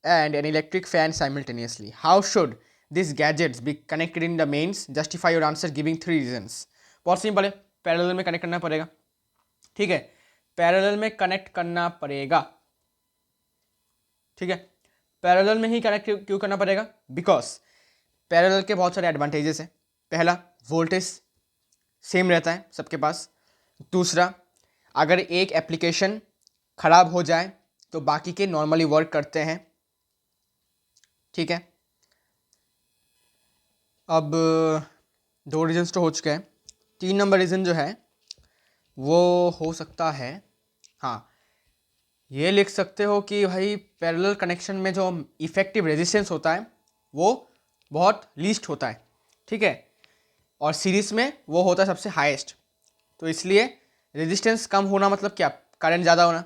and an electric fan simultaneously. How should these gadgets be connected in the mains? Justify your answer giving 3 reasons. बहुत simple है, parallel में connect करना पड़ेगा। ठीक है, parallel में connect करना पड़ेगा। ठीक है, पैरेलल में ही कनेक्ट क्यों करना पड़ेगा? बिकॉज पैरेलल के बहुत सारे एडवांटेजेस हैं। पहला, वोल्टेज सेम रहता है सबके पास। दूसरा, अगर एक एप्लीकेशन खराब हो जाए तो बाकी के नॉर्मली वर्क करते हैं। ठीक है, अब 2 रीजन्स तो हो चुके हैं। 3 नंबर रीज़न जो है वो हो सकता है, हाँ ये लिख सकते हो कि भाई पैरेलल कनेक्शन में जो इफेक्टिव रेजिस्टेंस होता है वो बहुत लीस्ट होता है। ठीक है, और सीरीज़ में वो होता है सबसे हाईएस्ट। तो इसलिए रेजिस्टेंस कम होना मतलब क्या, करंट ज़्यादा होना।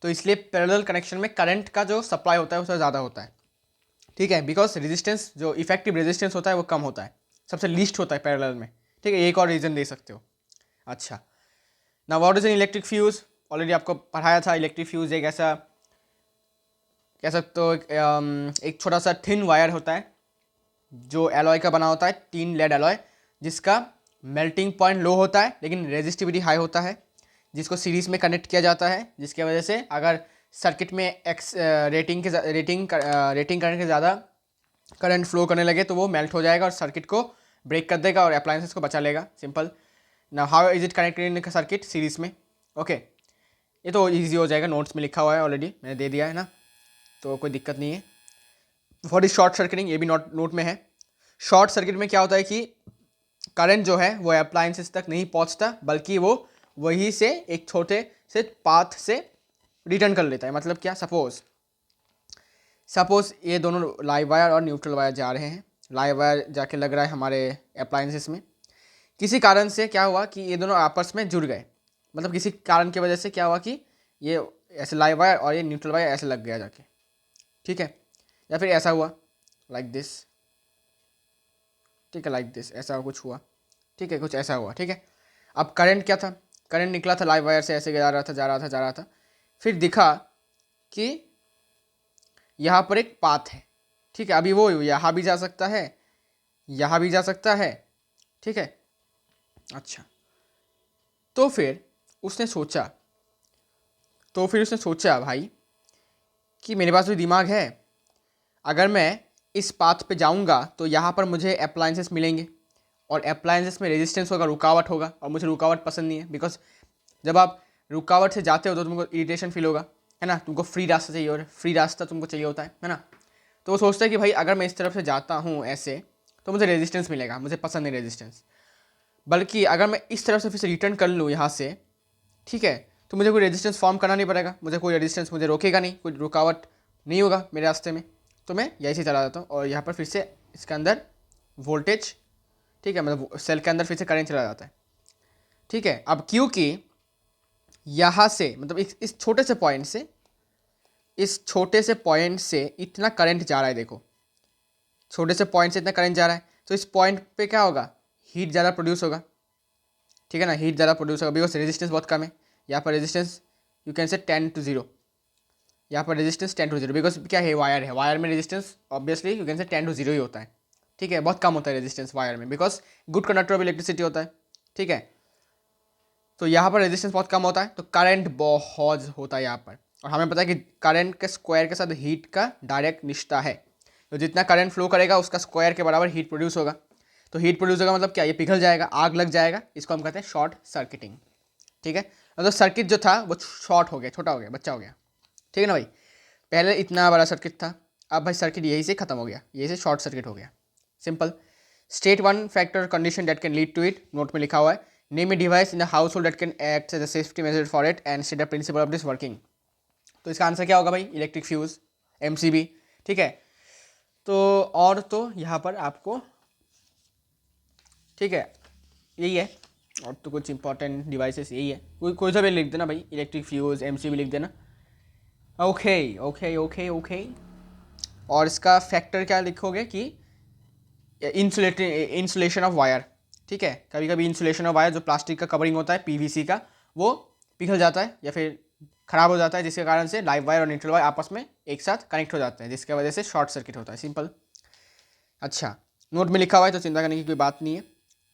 तो इसलिए पैरेलल कनेक्शन में करंट का जो सप्लाई होता है उससे ज़्यादा होता है, ठीक है, बिकॉज रेजिस्टेंस जो इफेक्टिव रेजिस्टेंस होता है वो कम होता है, सबसे लीस्ट होता है पैरेलल में, ठीक है। एक और रीज़न दे सकते हो। अच्छा, ना what is an electric fuse, already आपको पढ़ाया था। इलेक्ट्रिक फ्यूज़ एक ऐसा कह सकते हो एक छोटा सा थिन वायर होता है जो एलॉय का बना होता है, 3 लेड एलॉय, जिसका मेल्टिंग पॉइंट लो होता है लेकिन रेजिस्टिविटी हाई होता है, जिसको सीरीज में कनेक्ट किया जाता है, जिसकी वजह से अगर सर्किट में रेटिंग करंट के ज़्यादा करंट फ्लो करने लगे तो वो मेल्ट हो जाएगा और सर्किट को ब्रेक कर देगा और अप्लायंसेस को बचा लेगा। सिंपल। ना how is it connected in circuit series में। ओके, ये तो ईजी हो जाएगा, नोट्स में लिखा हुआ है ऑलरेडी, मैंने दे दिया है ना, तो कोई दिक्कत नहीं है। व्हाट इज शॉर्ट सर्किटिंग, ये भी नोट में है। शॉर्ट सर्किट में क्या होता है कि करंट जो है वो अप्लायंसेस तक नहीं पहुंचता, बल्कि वो वहीं से एक छोटे से पाथ से रिटर्न कर लेता है। मतलब क्या, सपोज ये दोनों लाइव वायर और न्यूट्रल वायर जा रहे हैं, लाइव वायर जाके लग रहा है हमारे अप्लायंसेस में, किसी कारण से क्या हुआ कि ये दोनों आपस में जुड़ गए, मतलब किसी कारण की वजह से क्या हुआ कि ये ऐसे लाइव वायर और ये न्यूट्रल वायर ऐसे लग गया जाके, ठीक है, या फिर ऐसा हुआ लाइक दिस, ठीक है, लाइक दिस, ऐसा कुछ हुआ, ठीक है, कुछ ऐसा हुआ, ठीक है। अब करंट क्या था, करंट निकला था लाइव वायर से, ऐसे जा रहा था जा रहा था जा रहा था, फिर दिखा कि यहाँ पर एक पाथ है, ठीक है। अभी वो यहाँ भी जा सकता है, यहाँ भी जा सकता है, ठीक है। अच्छा, तो फिर उसने सोचा भाई कि मेरे पास भी दिमाग है, अगर मैं इस पाथ पे जाऊंगा तो यहाँ पर मुझे अप्लायंसेस मिलेंगे और अप्लायंसेस में रेजिस्टेंस होगा, रुकावट होगा, और मुझे रुकावट पसंद नहीं है, बिकॉज जब आप रुकावट से जाते हो तो तुमको इरिटेशन फील होगा, है ना, तुमको फ्री रास्ता चाहिए, और फ्री रास्ता तुमको चाहिए होता है ना। तो वो सोचता है कि भाई अगर मैं इस तरफ से जाता हूँ ऐसे तो मुझे रेजिस्टेंस मिलेगा, मुझे पसंद नहीं रेजिस्टेंस, बल्कि अगर मैं इस तरफ से फिर से रिटर्न कर लूँ यहाँ से, ठीक है, तो मुझे कोई रेजिस्टेंस फॉर्म करना नहीं पड़ेगा, मुझे कोई रेजिस्टेंस मुझे रोकेगा नहीं, कोई रुकावट नहीं होगा मेरे रास्ते में, तो मैं यही से चला जाता हूँ और यहाँ पर फिर से इसके अंदर वोल्टेज, ठीक है, मतलब सेल के अंदर फिर से करंट चला जाता है, ठीक है। अब क्योंकि यहाँ से मतलब इस छोटे से पॉइंट से इतना करंट जा रहा है, देखो छोटे से पॉइंट से इतना करंट जा रहा है, तो इस पॉइंट पे क्या होगा, हीट ज़्यादा प्रोड्यूस होगा, ठीक है ना, हीट ज़्यादा प्रोड्यूस होगा, बिकॉज रेजिस्टेंस बहुत कम है। यहाँ पर रेजिस्टेंस यू कैन से 10-0, यहाँ पर रेजिस्टेंस 10-0, बिकॉज क्या है, वायर है, वायर में रेजिस्टेंस ऑब्वियसली यू कैन से 10-0 ही होता है, ठीक है, बहुत कम होता है रेजिस्टेंस वायर में, because good conductor of electricity होता है, ठीक है। तो यहाँ पर रेजिस्टेंस बहुत कम होता है, तो करंट बहुत होता है यहाँ पर, और हमें पता है कि करंट के स्क्वायर के साथ हीट का डायरेक्ट रिश्ता है, तो जितना करंट फ्लो करेगा उसका स्क्वायर के बराबर हीट प्रोड्यूस होगा, तो हीट प्रोड्यूस होगा मतलब क्या, ये पिघल जाएगा, आग लग जाएगा, इसको हम कहते हैं शॉर्ट सर्किटिंग, ठीक है। मतलब सर्किट जो था वो शॉर्ट हो गया, छोटा हो गया, बच्चा हो गया, ठीक है ना भाई। पहले इतना बड़ा सर्किट था, अब भाई सर्किट यही से खत्म हो गया, यही से शॉर्ट सर्किट हो गया, simple. State one factor condition that can lead to it, note में लिखा हुआ है, name a device in the household that can act as a safety measure for it and state the principle of this working. तो इसका answer क्या होगा भाई, electric fuse, MCB, ठीक है। तो और तो यहाँ पर आपको, ठीक है, यही है, और तो कुछ इंपॉर्टेंट डिवाइसेस यही है, कोई सा भी लिख देना भाई, इलेक्ट्रिक फ्यूज, एमसीबी लिख देना। ओके ओके ओके ओके, और इसका फैक्टर क्या लिखोगे कि इंसुलेशन ऑफ वायर, ठीक है। कभी कभी इंसुलेशन ऑफ वायर, जो प्लास्टिक का कवरिंग होता है पीवीसी का, वो पिघल जाता है या फिर ख़राब हो जाता है, जिसके कारण से लाइव वायर और न्यूट्रल वायर आपस में एक साथ कनेक्ट हो जाते हैं, जिसकी वजह से शॉर्ट सर्किट होता है, सिंपल। अच्छा, नोट में लिखा हुआ है तो चिंता करने की कोई बात नहीं है।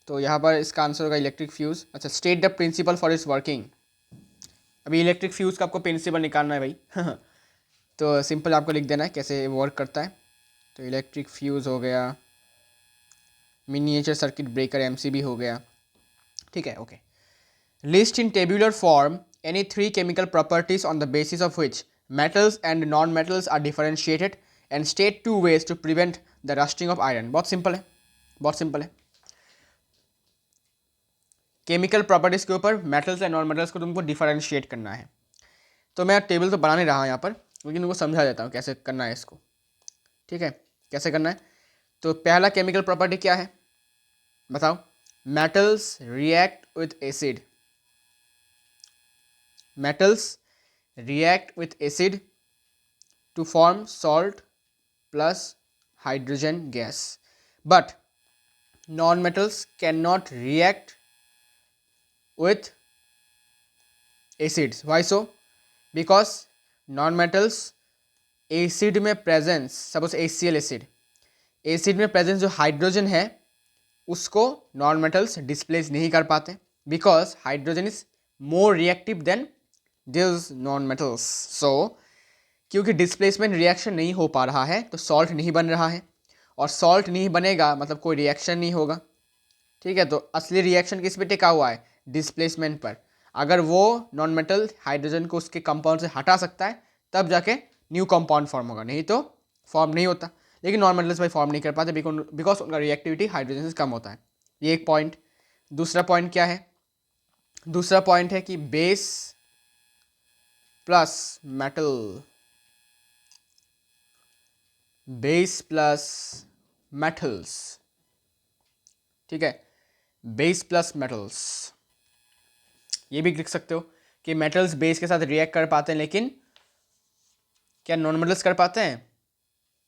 तो यहाँ पर इसका आंसर होगा इलेक्ट्रिक फ्यूज़। अच्छा, state the principle for its working. अभी इलेक्ट्रिक फ्यूज़ का आपको प्रिंसिपल निकालना है भाई तो सिंपल आपको लिख देना है कैसे वर्क करता है। तो इलेक्ट्रिक फ्यूज़ हो गया, मिनिएचर सर्किट ब्रेकर एमसीबी हो गया, ठीक है, okay. List in tabular form any 3 chemical properties on the basis of which metals and non-metals are differentiated and state 2 ways to prevent the rusting of iron। बहुत simple है, बहुत simple है। Chemical properties के ऊपर metals and non metals को तुमको differentiate करना है। तो मैं टेबल तो बना नहीं रहा हूँ यहाँ पर, लेकिन तुमको समझा देता हूँ कैसे करना है इसको, ठीक है, कैसे करना है। तो पहला केमिकल प्रॉपर्टी क्या है, बताओ, metals react with acid, metals react with acid to form salt plus hydrogen gas, but non-metals cannot react with acids. Why so? Because non-metals acid में presence, suppose HCl acid, acid में presence जो hydrogen है उसको non metals displace नहीं कर पाते, because hydrogen is more reactive than this non metals. So क्योंकि displacement reaction नहीं हो पा रहा है तो सॉल्ट नहीं बन रहा है, और सॉल्ट नहीं बनेगा मतलब कोई रिएक्शन नहीं होगा. ठीक है, तो असली रिएक्शन किस पे टिका हुआ है? डिस्प्लेसमेंट पर. अगर वो नॉन मेटल हाइड्रोजन को उसके कंपाउंड से हटा सकता है तब जाके न्यू कंपाउंड फॉर्म होगा, नहीं तो फॉर्म नहीं होता. लेकिन नॉन मेटल्स भाई फॉर्म नहीं कर पाते बिकॉज उनका रिएक्टिविटी हाइड्रोजन से कम होता है. ये एक पॉइंट. दूसरा पॉइंट क्या है? दूसरा पॉइंट है कि base plus metal, base plus metals, ठीक है, बेस प्लस मेटल्स. ये भी लिख सकते हो कि मेटल्स बेस के साथ रिएक्ट कर पाते हैं, लेकिन क्या नॉन मेटल्स कर पाते हैं?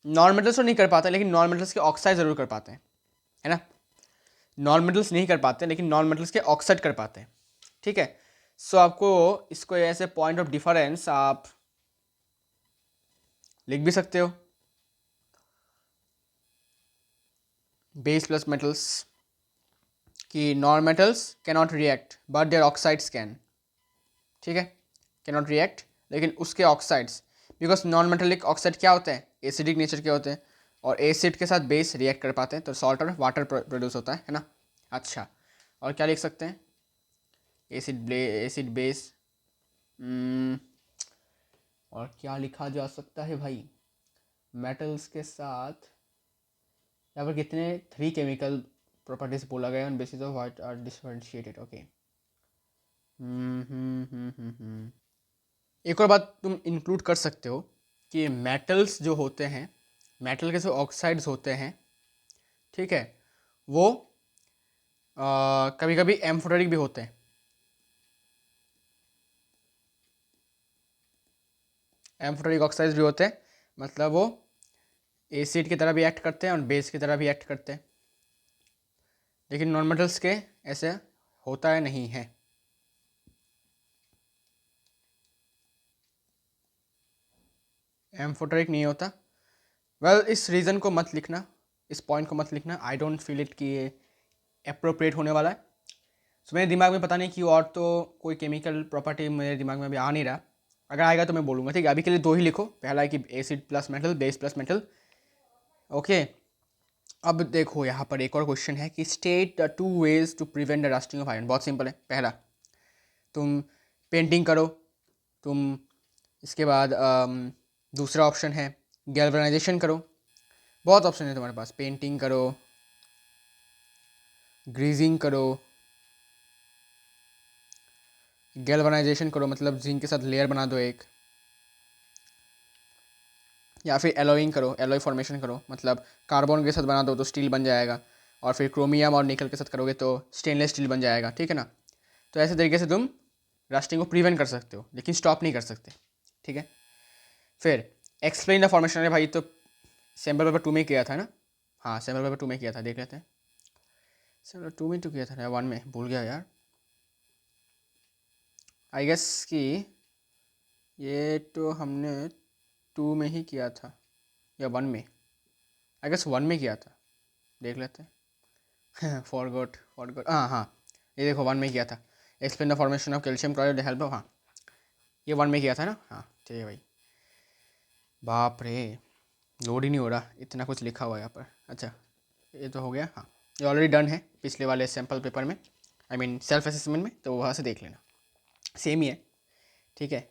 नॉन मेटल्स तो नहीं कर पाते, लेकिन नॉन मेटल्स के ऑक्साइड जरूर कर पाते हैं, है ना. नॉन मेटल्स नहीं कर पाते लेकिन नॉन मेटल्स के ऑक्साइड कर पाते हैं. ठीक है, सो आपको इसको ऐसे पॉइंट ऑफ डिफरेंस आप लिख भी सकते हो, बेस प्लस मेटल्स, कि non metals cannot react but their oxides can. ठीक है, कैनॉट रिएक्ट लेकिन उसके oxides, because non metallic oxide क्या होते हैं? एसिडिक नेचर के होते हैं, और एसिड के साथ बेस रिएक्ट कर पाते हैं तो सॉल्ट और वाटर प्रोड्यूस होता है ना. अच्छा, और क्या लिख सकते हैं? एसिड बेस, और क्या लिखा जा सकता है भाई? मेटल्स के साथ यहाँ पर कितने 3 केमिकल प्रॉपर्टीज बोला गया on basis of what are differentiated. Okay, एक और बात तुम इंक्लूड कर सकते हो कि मेटल्स जो होते हैं, मेटल के जो ऑक्साइड्स होते हैं, ठीक है, वो कभी कभी एम्फोटेरिक भी होते हैं. एम्फोटेरिक ऑक्साइड्स भी होते हैं, मतलब वो एसिड की तरह भी एक्ट करते हैं और बेस की तरह भी एक्ट करते हैं, लेकिन नॉन मेटल्स के ऐसे होता है नहीं है. एम्फोटेरिक नहीं होता. वेल इस रीज़न को मत लिखना, इस पॉइंट को मत लिखना. आई डोंट फील इट कि ये अप्रोप्रिएट होने वाला है. सो मेरे दिमाग में पता नहीं क्यों और तो कोई केमिकल प्रॉपर्टी मेरे दिमाग में अभी आ नहीं रहा. अगर आएगा तो मैं बोलूँगा. ठीक है, अभी के लिए 2 ही लिखो. पहला है कि acid plus metal, base plus metal. Okay, अब देखो यहाँ पर एक और क्वेश्चन है कि state the 2 ways to prevent the rusting of iron. बहुत सिंपल है. पहला, तुम पेंटिंग करो. तुम इसके बाद दूसरा ऑप्शन है गैल्वेनाइजेशन करो. बहुत ऑप्शन है तुम्हारे पास. पेंटिंग करो, ग्रीजिंग करो, गैल्वेनाइजेशन करो मतलब जिंक के साथ लेयर बना दो एक, या फिर एलोइंग करो, एलोई फॉर्मेशन करो मतलब कार्बन के साथ बना दो तो स्टील बन जाएगा, और फिर क्रोमियम और निकल के साथ करोगे तो स्टेनलेस स्टील बन जाएगा. ठीक है ना. तो ऐसे तरीके से तुम रस्टिंग को प्रिवेंट कर सकते हो, लेकिन स्टॉप नहीं कर सकते. ठीक है, फिर एक्सप्लेन द फॉर्मेशन. अरे भाई तो सैम्पल पेपर 2 में किया था ना. हाँ, सैम्पल पेपर 2 में किया था, देख लेते हैं. सैम्पल 2 में तो किया था, 1 में भूल गया यार. आई गेस कि ये तो हमने 2 में ही किया था या 1 में. आई गेस 1 में किया था, देख लेते हैं. फॉरगॉट. हाँ, ये देखो 1 में किया था. Explain the formation of calcium chloride with help of. हाँ, ये 1 में किया था ना. हाँ ठीक है भाई. बाप रे, लोड ही नहीं हो रहा, इतना कुछ लिखा हुआ है यहाँ पर. अच्छा, ये तो हो गया. हाँ, ये ऑलरेडी डन है पिछले वाले सैम्पल पेपर में, आई मीन सेल्फ असेसमेंट में, तो वहाँ से देख लेना, सेम ही है. ठीक है,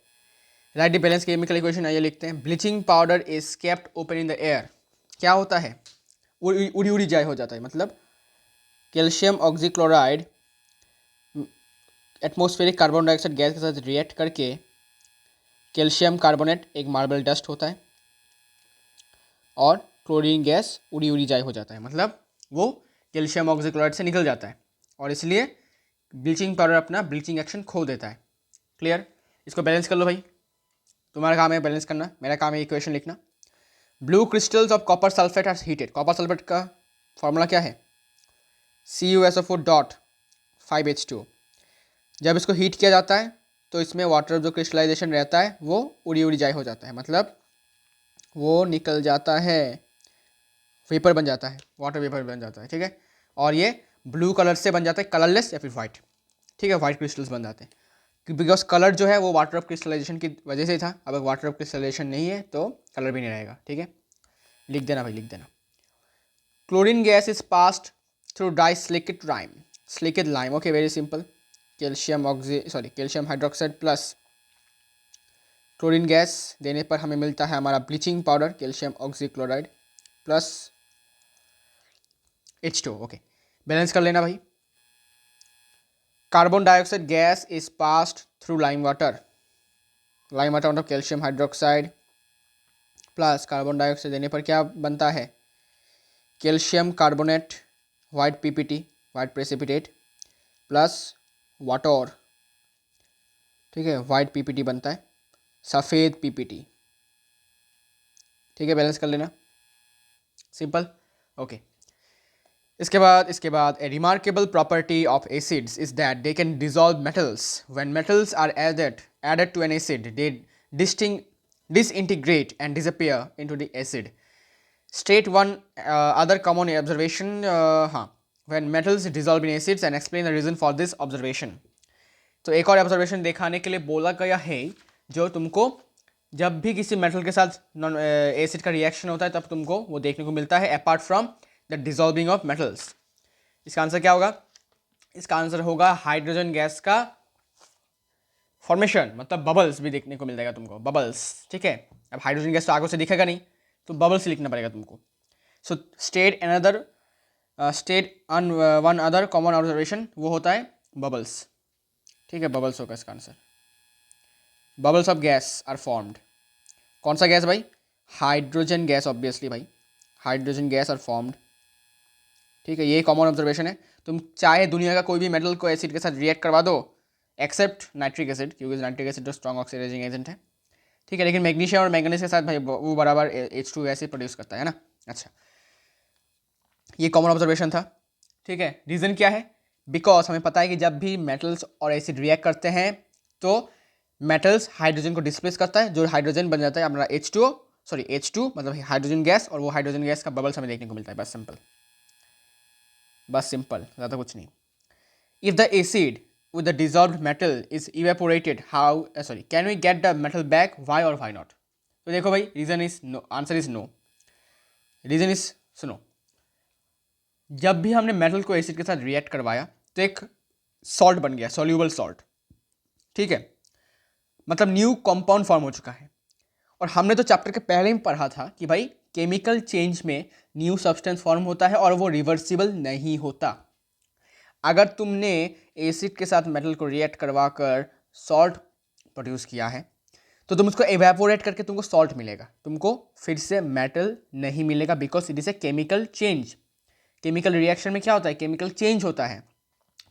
right the balance chemical equation. आइए लिखते हैं. Bleaching powder is kept open in the air. क्या होता है? उड़ी उड़ी जाए हो जाता है, मतलब calcium oxychloride atmospheric carbon dioxide gas के साथ रिएक्ट करके कैल्शियम कार्बोनेट एक मार्बल डस्ट होता है, और क्लोरीन गैस उड़ी उड़ी जाए हो जाता है, मतलब वो कैल्शियम ऑक्सीक्लोराइड से निकल जाता है और इसलिए ब्लीचिंग पाउडर अपना ब्लीचिंग एक्शन खो देता है। क्लियर? इसको बैलेंस कर लो भाई, तुम्हारा काम है बैलेंस करना, मेरा काम है इक्वेशन लिखना। Blue crystals of copper sulphate are heated. Copper sulphate का फॉर्मूला क्या है? CuSO4 dot 5H2O। जब इसको हीट किया जाता है तो इसमें वाटर जो क्रिस्टलाइजेशन रहता है वो उड़ी उड़ी जाए हो जाता है, मतलब वो निकल जाता है, वेपर बन जाता है, वाटर वेपर बन जाता है। ठीक है, और ये ब्लू कलर से बन जाता है, कलरलेस या फिर वाइट। ठीक है, वाइट क्रिस्टल्स बन जाते हैं बिकॉज कलर जो है वो वाटर ऑफ क्रिस्टलाइजेशन की वजह से था। अब वाटर ऑफ क्रिस्टलाइजेशन नहीं है तो कलर भी नहीं रहेगा। ठीक है, लिख देना भाई, लिख देना। Chlorine gas is passed through dry slaked lime. Slaked lime, okay, very simple. Calcium hydroxide plus chlorine gas देने पर हमें मिलता है हमारा bleaching powder calcium oxychloride plus H2O। Okay, balance कर लेना भाई। Carbon dioxide gas is passed through lime water मतलब calcium hydroxide plus carbon dioxide देने पर क्या बनता है? Calcium carbonate, white PPT, white precipitate plus water. ठीक है, वाइट PPT बनता है, सफ़ेद PPT। ठीक है, बैलेंस कर लेना, सिंपल। ओके, इसके बाद a remarkable property of acids is that they can dissolve metals when metals are added to an acid they disintegrate and disappear into the acid. State one other common observation when metals dissolve in acids and explain the reason for this observation. तो एक और observation दिखाने के लिए बोला गया है जो तुमको जब भी किसी मेटल के साथ नॉन एसिड का रिएक्शन होता है तब तुमको वो देखने को मिलता है apart from the dissolving of metals. इसका आंसर क्या होगा? इसका आंसर होगा हाइड्रोजन गैस का फॉर्मेशन, मतलब बबल्स भी देखने को मिल जाएगा तुमको, बबल्स। ठीक है, अब हाइड्रोजन गैस तो आगों से दिखेगा नहीं तो बबल्स लिखना पड़ेगा तुमको। So one other common observation वो होता है बबल्स। ठीक है, बबल्स होगा इसका answer. Bubbles of gas are formed. कौन सा गैस भाई? हाइड्रोजन गैस, ऑब्वियसली भाई, हाइड्रोजन गैस आर फॉर्म्ड। ठीक है, ये कॉमन ऑब्जर्वेशन है। तुम चाहे दुनिया का कोई भी मेटल को एसिड के साथ रिएक्ट करवा दो एक्सेप्ट नाइट्रिक एसिड, क्योंकि नाइट्रिक एसिड तो स्ट्रॉन्ग ऑक्सीडाइजिंग एजेंट है। ठीक है, लेकिन मैग्नीशियम और मैंगनीज के साथ भाई वो बराबर H2 गैस ही प्रोड्यूस करता है ना। अच्छा, ये कॉमन ऑब्जर्वेशन था। ठीक है, रीज़न क्या है? बिकॉज हमें पता है कि जब भी मेटल्स और एसिड रिएक्ट करते हैं तो मेटल्स हाइड्रोजन को डिस्प्लेस करता है, जो हाइड्रोजन बन जाता है हमारा H2 मतलब हाइड्रोजन गैस, और वो हाइड्रोजन गैस का बबल्स हमें देखने को मिलता है। बस सिंपल, ज़्यादा कुछ नहीं। If the acid with the dissolved metal is evaporated, can we get the metal back? Why or why not? तो देखो भाई, reason is no, answer is no. Reason is, सुनो, जब भी हमने मेटल को एसिड के साथ रिएक्ट करवाया तो एक सॉल्ट बन गया, सॉल्यूबल सॉल्ट। ठीक है, मतलब न्यू कंपाउंड फॉर्म हो चुका है। और हमने तो चैप्टर के पहले ही पढ़ा था कि भाई केमिकल चेंज में न्यू सब्सटेंस फॉर्म होता है और वो रिवर्सिबल नहीं होता। अगर तुमने एसिड के साथ मेटल को रिएक्ट करवा कर सॉल्ट प्रोड्यूस किया है तो तुम उसको एवेपोरेट करके तुमको सॉल्ट मिलेगा, तुमको फिर से मेटल नहीं मिलेगा, because it is a chemical change. Chemical reaction में क्या होता है? केमिकल चेंज होता है।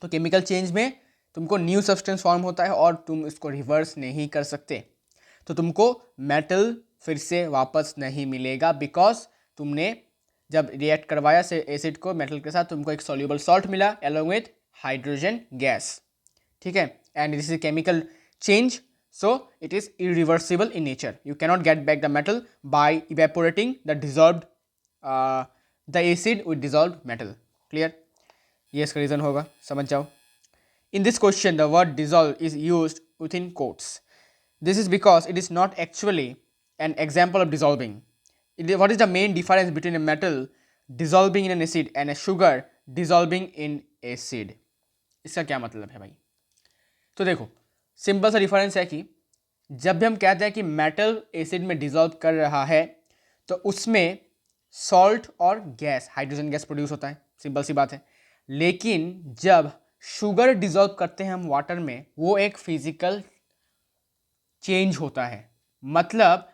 तो केमिकल चेंज में तुमको न्यू सब्सटेंस फॉर्म होता है और तुम इसको रिवर्स नहीं कर सकते, तो तुमको मेटल फिर से वापस नहीं मिलेगा, बिकॉज तुमने जब रिएक्ट करवाया से एसिड को मेटल के साथ तुमको एक सॉल्यूबल सॉल्ट मिला अलोंग विथ हाइड्रोजन गैस। ठीक है, and this is chemical change, so it is irreversible in nature. You cannot get back the metal by evaporating the acid with dissolved metal. Clear? ये इसका reason होगा, समझ जाओ। In this question the word dissolve is used within quotes. This is because it is not actually an example of dissolving. What is the main difference between a metal dissolving in an acid and a sugar dissolving in acid? इसका क्या मतलब है भाई? तो देखो, simple सा difference है कि जब भी हम कहते हैं कि मेटल एसिड में डिजॉल्व कर रहा है तो उसमें सॉल्ट और गैस, हाइड्रोजन गैस प्रोड्यूस होता है, सिंपल सी बात है। लेकिन जब शुगर डिजॉल्व करते हैं हम वाटर में, वो एक फिजिकल चेंज होता है। मतलब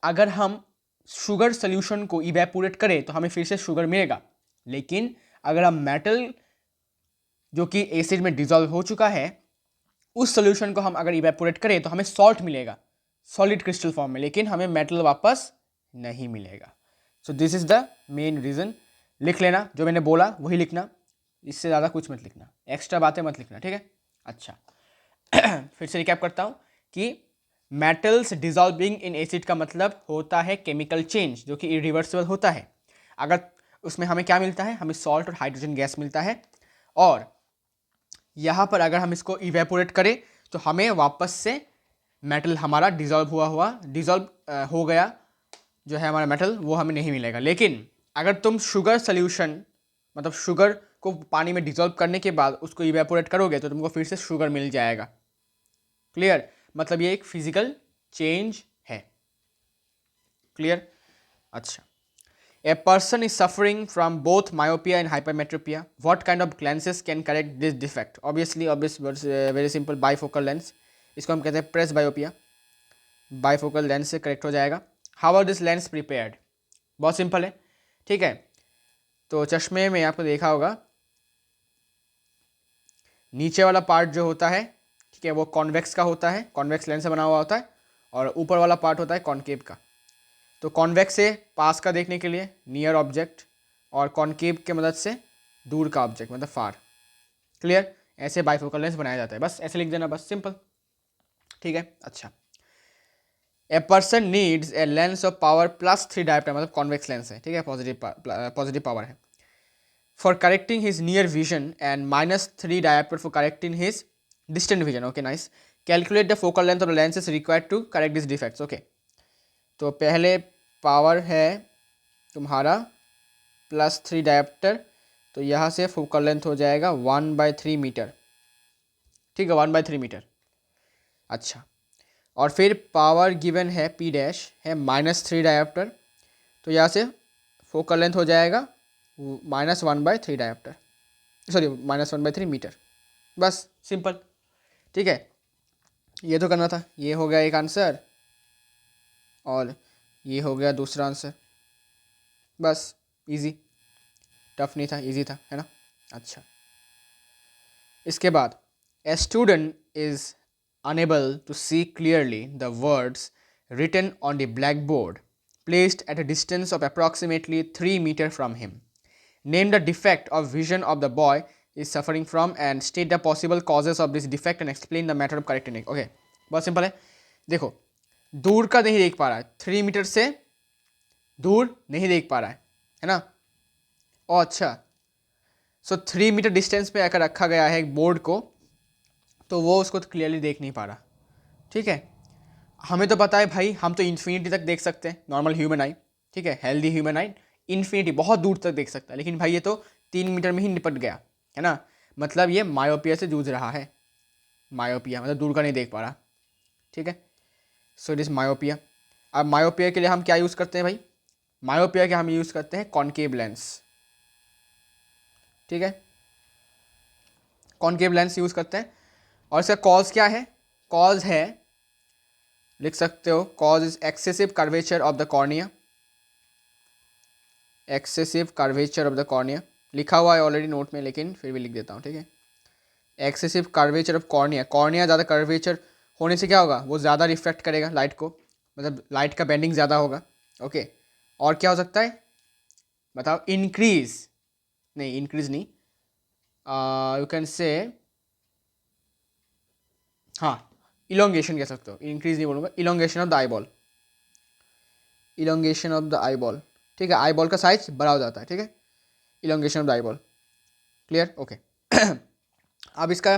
अगर हम शुगर सोल्यूशन को इवेपोरेट करें तो हमें फिर से शुगर मिलेगा, लेकिन अगर हम मेटल जो कि एसिड में डिजॉल्व हो चुका है उस सोल्यूशन को हम अगर इवेपोरेट करें तो हमें सॉल्ट मिलेगा सॉलिड क्रिस्टल फॉर्म में, लेकिन हमें मेटल वापस नहीं मिलेगा। सो this is the main reason. लिख लेना, जो मैंने बोला वही लिखना, इससे ज़्यादा कुछ मत लिखना, एक्स्ट्रा बातें मत लिखना, ठीक है। अच्छा फिर से रिकैप करता हूँ कि मेटल्स डिजॉल्विंग इन एसिड का मतलब होता है केमिकल चेंज जो कि इरिवर्सिबल होता है। अगर उसमें हमें क्या मिलता है, हमें सॉल्ट और हाइड्रोजन गैस मिलता है, और यहाँ पर अगर हम इसको इवेपोरेट करें तो हमें वापस से मेटल हमारा डिजॉल्व हो गया जो है हमारा मेटल, वो हमें नहीं मिलेगा। लेकिन अगर तुम शुगर सोल्यूशन मतलब शुगर को पानी में डिजॉल्व करने के बाद उसको इवेपोरेट करोगे तो तुमको फिर से शुगर मिल जाएगा। क्लियर? मतलब ये एक फिजिकल चेंज है। क्लियर? अच्छा, a person is suffering from both myopia and hypermetropia. What kind of lenses can correct this defect? Obviously, very simple, bifocal lens. इसको हम कहते हैं प्रेस बायोपिया। बाइफोकल लेंस से करेक्ट हो जाएगा। How are this lens prepared? बहुत simple है, ठीक है। तो चश्मे में आपको देखा होगा नीचे वाला पार्ट जो होता है, ठीक है, वो कॉन्वेक्स का होता है, कॉन्वेक्स लेंस से बना हुआ होता है, और ऊपर वाला पार्ट होता है कॉन्केव का। तो कॉन्वेक्स से पास का देखने के लिए नियर ऑब्जेक्ट, और कॉन्केव के मदद से दूर का ऑब्जेक्ट मतलब फार। क्लियर? ऐसे बाइफोकल लेंस बनाया जाता है, बस ऐसे लिख देना, बस सिंपल, ठीक है। अच्छा, a person needs a lens of power +3 dioptre, मतलब कॉन्वेक्स लेंस है, ठीक है, पॉजिटिव पावर है, for correcting his near vision and -3 dioptre for correcting his distant vision. Okay, nice. Calculate the focal length of the lenses required to correct this defects. Okay, तो पहले power है तुम्हारा +3 dioptre, तो यहाँ से focal length हो जाएगा 1/3 metre, ठीक है, 1/3 मीटर। अच्छा, और फिर पावर गिवन है P डैश है -3 डायोप्टर, तो यहाँ से फोकल लेंथ हो जाएगा -1/3 डायोप्टर, सॉरी -1/3 मीटर। बस सिंपल, ठीक है। ये तो करना था, ये हो गया एक आंसर, और ये हो गया दूसरा आंसर। बस इजी, टफ नहीं था, इजी था, है ना। अच्छा, इसके बाद a student is unable to see clearly the words written on the blackboard placed at a distance of approximately 3 meters from him. Name the defect of vision of the boy is suffering from and state the possible causes of this defect and explain the method of correcting it. Okay, बहुत simple है। देखो, दूर का नहीं देख पा रहा है, 3 मीटर से दूर नहीं देख पा रहा है ना। ओ अच्छा, सो 3 मीटर डिस्टेंस पे अगर रखा गया है एक बोर्ड को, तो वो उसको क्लियरली देख नहीं पा रहा, ठीक है। हमें तो पता है भाई, हम तो इन्फिनिटी तक देख सकते हैं, नॉर्मल ह्यूमन आई, ठीक है, हेल्दी ह्यूमन आई इन्फिनिटी बहुत दूर तक देख सकता है, लेकिन भाई ये तो 3 मीटर में ही निपट गया, है ना। मतलब ये मायोपिया से जूझ रहा है, मायोपिया मतलब दूर का नहीं देख पा रहा, ठीक है। So it is myopia. अब मायोपिया के लिए हम क्या यूज़ करते हैं भाई? मायोपिया के हम यूज़ करते हैं कॉनकेव लेंस, ठीक है, कॉनकेव लेंस यूज़ करते हैं। और इसका कॉज क्या है? कॉज है, लिख सकते हो, cause is excessive curvature of the cornea, excessive curvature of the cornea, लिखा हुआ है ऑलरेडी नोट में, लेकिन फिर भी लिख देता हूँ, ठीक है। Excessive curvature of cornea, cornea ज़्यादा कर्वेचर होने से क्या होगा, वो ज़्यादा रिफ्लेक्ट करेगा लाइट को, मतलब लाइट का बेंडिंग ज़्यादा होगा। ओके, और क्या हो सकता है बताओ? इंक्रीज नहीं, इंक्रीज नहीं, यू कैन से, हाँ, इलोंगेशन कह सकते हो, इंक्रीज नहीं बोलूँगा, elongation of the eye ball, elongation of the eye ball, ठीक है, आई बॉल का साइज बड़ा हो जाता है, ठीक है, elongation of the eye ball. Clear? Okay. अब इसका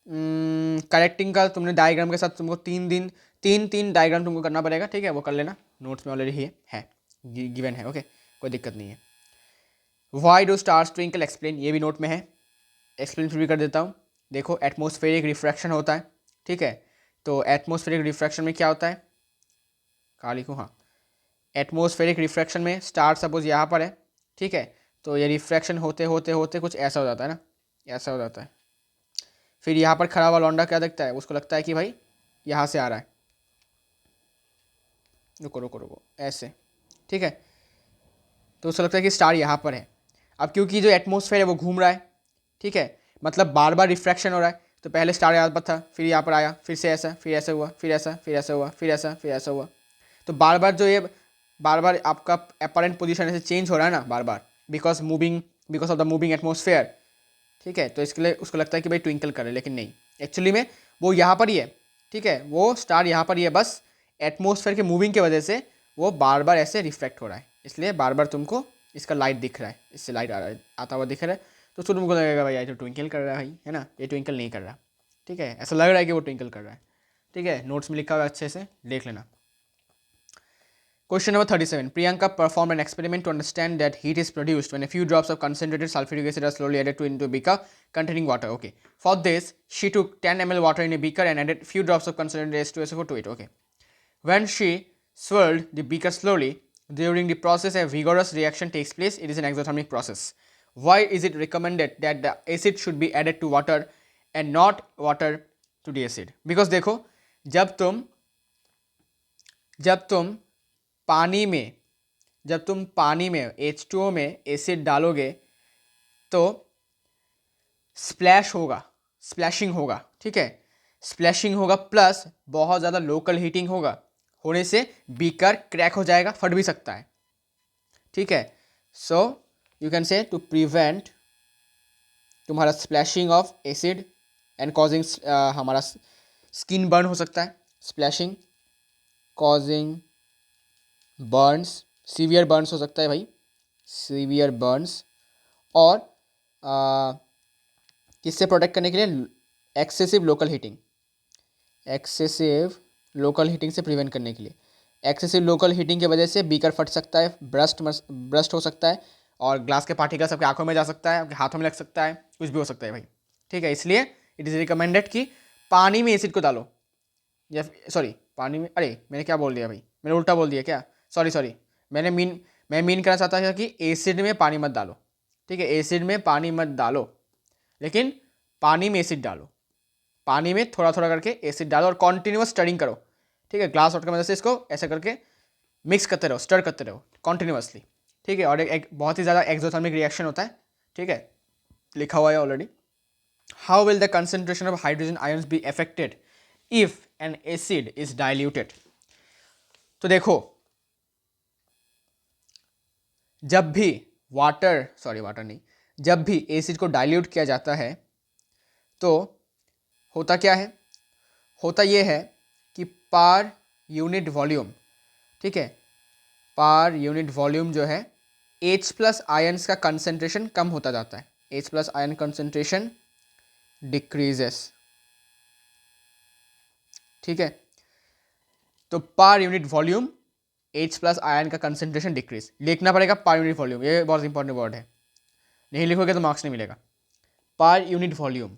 करेक्टिंग का तुमने डायग्राम के साथ तुमको तीन डायग्राम तुमको करना पड़ेगा, ठीक है, वो कर लेना, नोट्स में ऑलरेडी है गिवन है, ओके, कोई दिक्कत नहीं है। Why do stars twinkle explain, ये भी नोट में है, एक्सप्लेन फिर भी कर देता हूँ। देखो, एटमोस्फेरिक रिफ्रैक्शन होता है, ठीक है, तो एटमोस्फेरिक रिफ्रैक्शन में क्या होता है, कहाँ लिखूँ, हाँ, एटमोस्फेरिक रिफ्रैक्शन में स्टार सपोज यहाँ पर है, ठीक है, तो ये रिफ्रैक्शन होते होते होते कुछ ऐसा हो जाता है ना, ऐसा हो जाता है। फिर यहाँ पर खड़ा हुआ लौंडा क्या देखता है, उसको लगता है कि भाई यहाँ से आ रहा है, रुको रुको रुको, ऐसे, ठीक है, तो उसको लगता है कि स्टार यहाँ पर है। अब क्योंकि जो एटमोसफेयर है वो घूम रहा है, ठीक है, मतलब बार बार रिफ्रैक्शन हो रहा है, तो पहले स्टार यहाँ पर था, फिर यहाँ पर आया, फिर से ऐसा, फिर ऐसा हुआ, फिर ऐसा, फिर ऐसा हुआ, फिर ऐसा, फिर ऐसा हुआ, तो बार बार जो ये बार बार आपका अपरेंट पोजीशन ऐसे चेंज हो रहा है ना बार बार, because of the moving atmosphere, ठीक है, तो इसके लिए उसको लगता है कि भाई ट्विंकल कर रहे, लेकिन नहीं, एक्चुअली में वो यहाँ पर ही है, ठीक है, वो स्टार यहाँ पर ही है, बस एटमोसफेयर के मूविंग की वजह से वो बार बार ऐसे रिफ्लेक्ट हो रहा है, इसलिए बार बार तुमको इसका लाइट दिख रहा है, इससे लाइट आता हुआ दिख रहा है, तो तुमको लगेगा भाई ये तो ट्विंकल कर रहा है भाई, है ना, ये ट्विंकल नहीं कर रहा, ठीक है, ऐसा लग रहा है कि वो ट्विंकल कर रहा है, ठीक है, नोट्स में लिखा हुआ है, अच्छे से देख लेना। Question number 37. Priyanka performed an experiment to understand that heat is produced when a few drops of concentrated sulfuric acid are slowly added into a beaker containing water. Okay. For this, she took 10 ml water in a beaker and added few drops of concentrated H2SO4 to it. Okay. When she swirled the beaker slowly, during the process a vigorous reaction takes place. It is an exothermic process. Why is it recommended that the acid should be added to water and not water to the acid? Because देखो, जब तुम पानी में H2O में acid डालोगे तो splashing होगा, ठीक है, स्प्लैशिंग होगा प्लस बहुत ज़्यादा लोकल हीटिंग होने से बीकर क्रैक हो जाएगा, फट भी सकता है, ठीक है, so you can say to prevent तुम्हारा splashing of acid and causing हमारा स्किन बर्न हो सकता है, splashing causing burns, severe burns हो सकता है भाई, सीवियर बर्न्स, और किससे प्रोटेक्ट करने के लिए, एक्सेसिव लोकल हीटिंग से प्रिवेंट करने के लिए, एक्सेसिव लोकल हीटिंग की वजह से बीकर फट सकता है, ब्रस्ट हो सकता है, और ग्लास के पार्टिकल्स आपकी आंखों में जा सकता है, आपके हाथों में लग सकता है, कुछ भी हो सकता है भाई, ठीक है, इसलिए इट इज़ रिकमेंडेड कि पानी में एसिड को डालो, या सॉरी पानी में, अरे मैंने क्या बोल दिया भाई, मैंने उल्टा बोल दिया क्या, सॉरी, मैं मीन करना चाहता था कि एसिड में पानी मत डालो, ठीक है, एसिड में पानी मत डालो, लेकिन पानी में एसिड डालो, पानी में थोड़ा थोड़ा करके एसिड डालो और कॉन्टिन्यूस स्टरिंग करो, ठीक है, ग्लास वाटर की मदद से इसको ऐसे करके मिक्स करते रहो, स्टर करते रहो कॉन्टिन्यूसली, ठीक है, और एक बहुत ही ज़्यादा एक्सोथर्मिक रिएक्शन होता है, ठीक है, लिखा हुआ है already. How will the concentration of hydrogen ions be affected if N acid is diluted? तो देखो, जब भी एसिड को डाइल्यूट किया जाता है तो होता क्या है, होता ये है कि पर यूनिट वॉल्यूम, ठीक है, पर यूनिट वॉल्यूम जो है H प्लस आयन्स का कंसंट्रेशन कम होता जाता है, H plus ion concentration decreases, ठीक है, तो per unit volume H plus ion का कंसंट्रेशन डिक्रीज, लिखना पड़ेगा पर यूनिट वॉल्यूम, ये बहुत इंपॉर्टेंट वर्ड है, नहीं लिखोगे तो मार्क्स नहीं मिलेगा, पर यूनिट वॉल्यूम,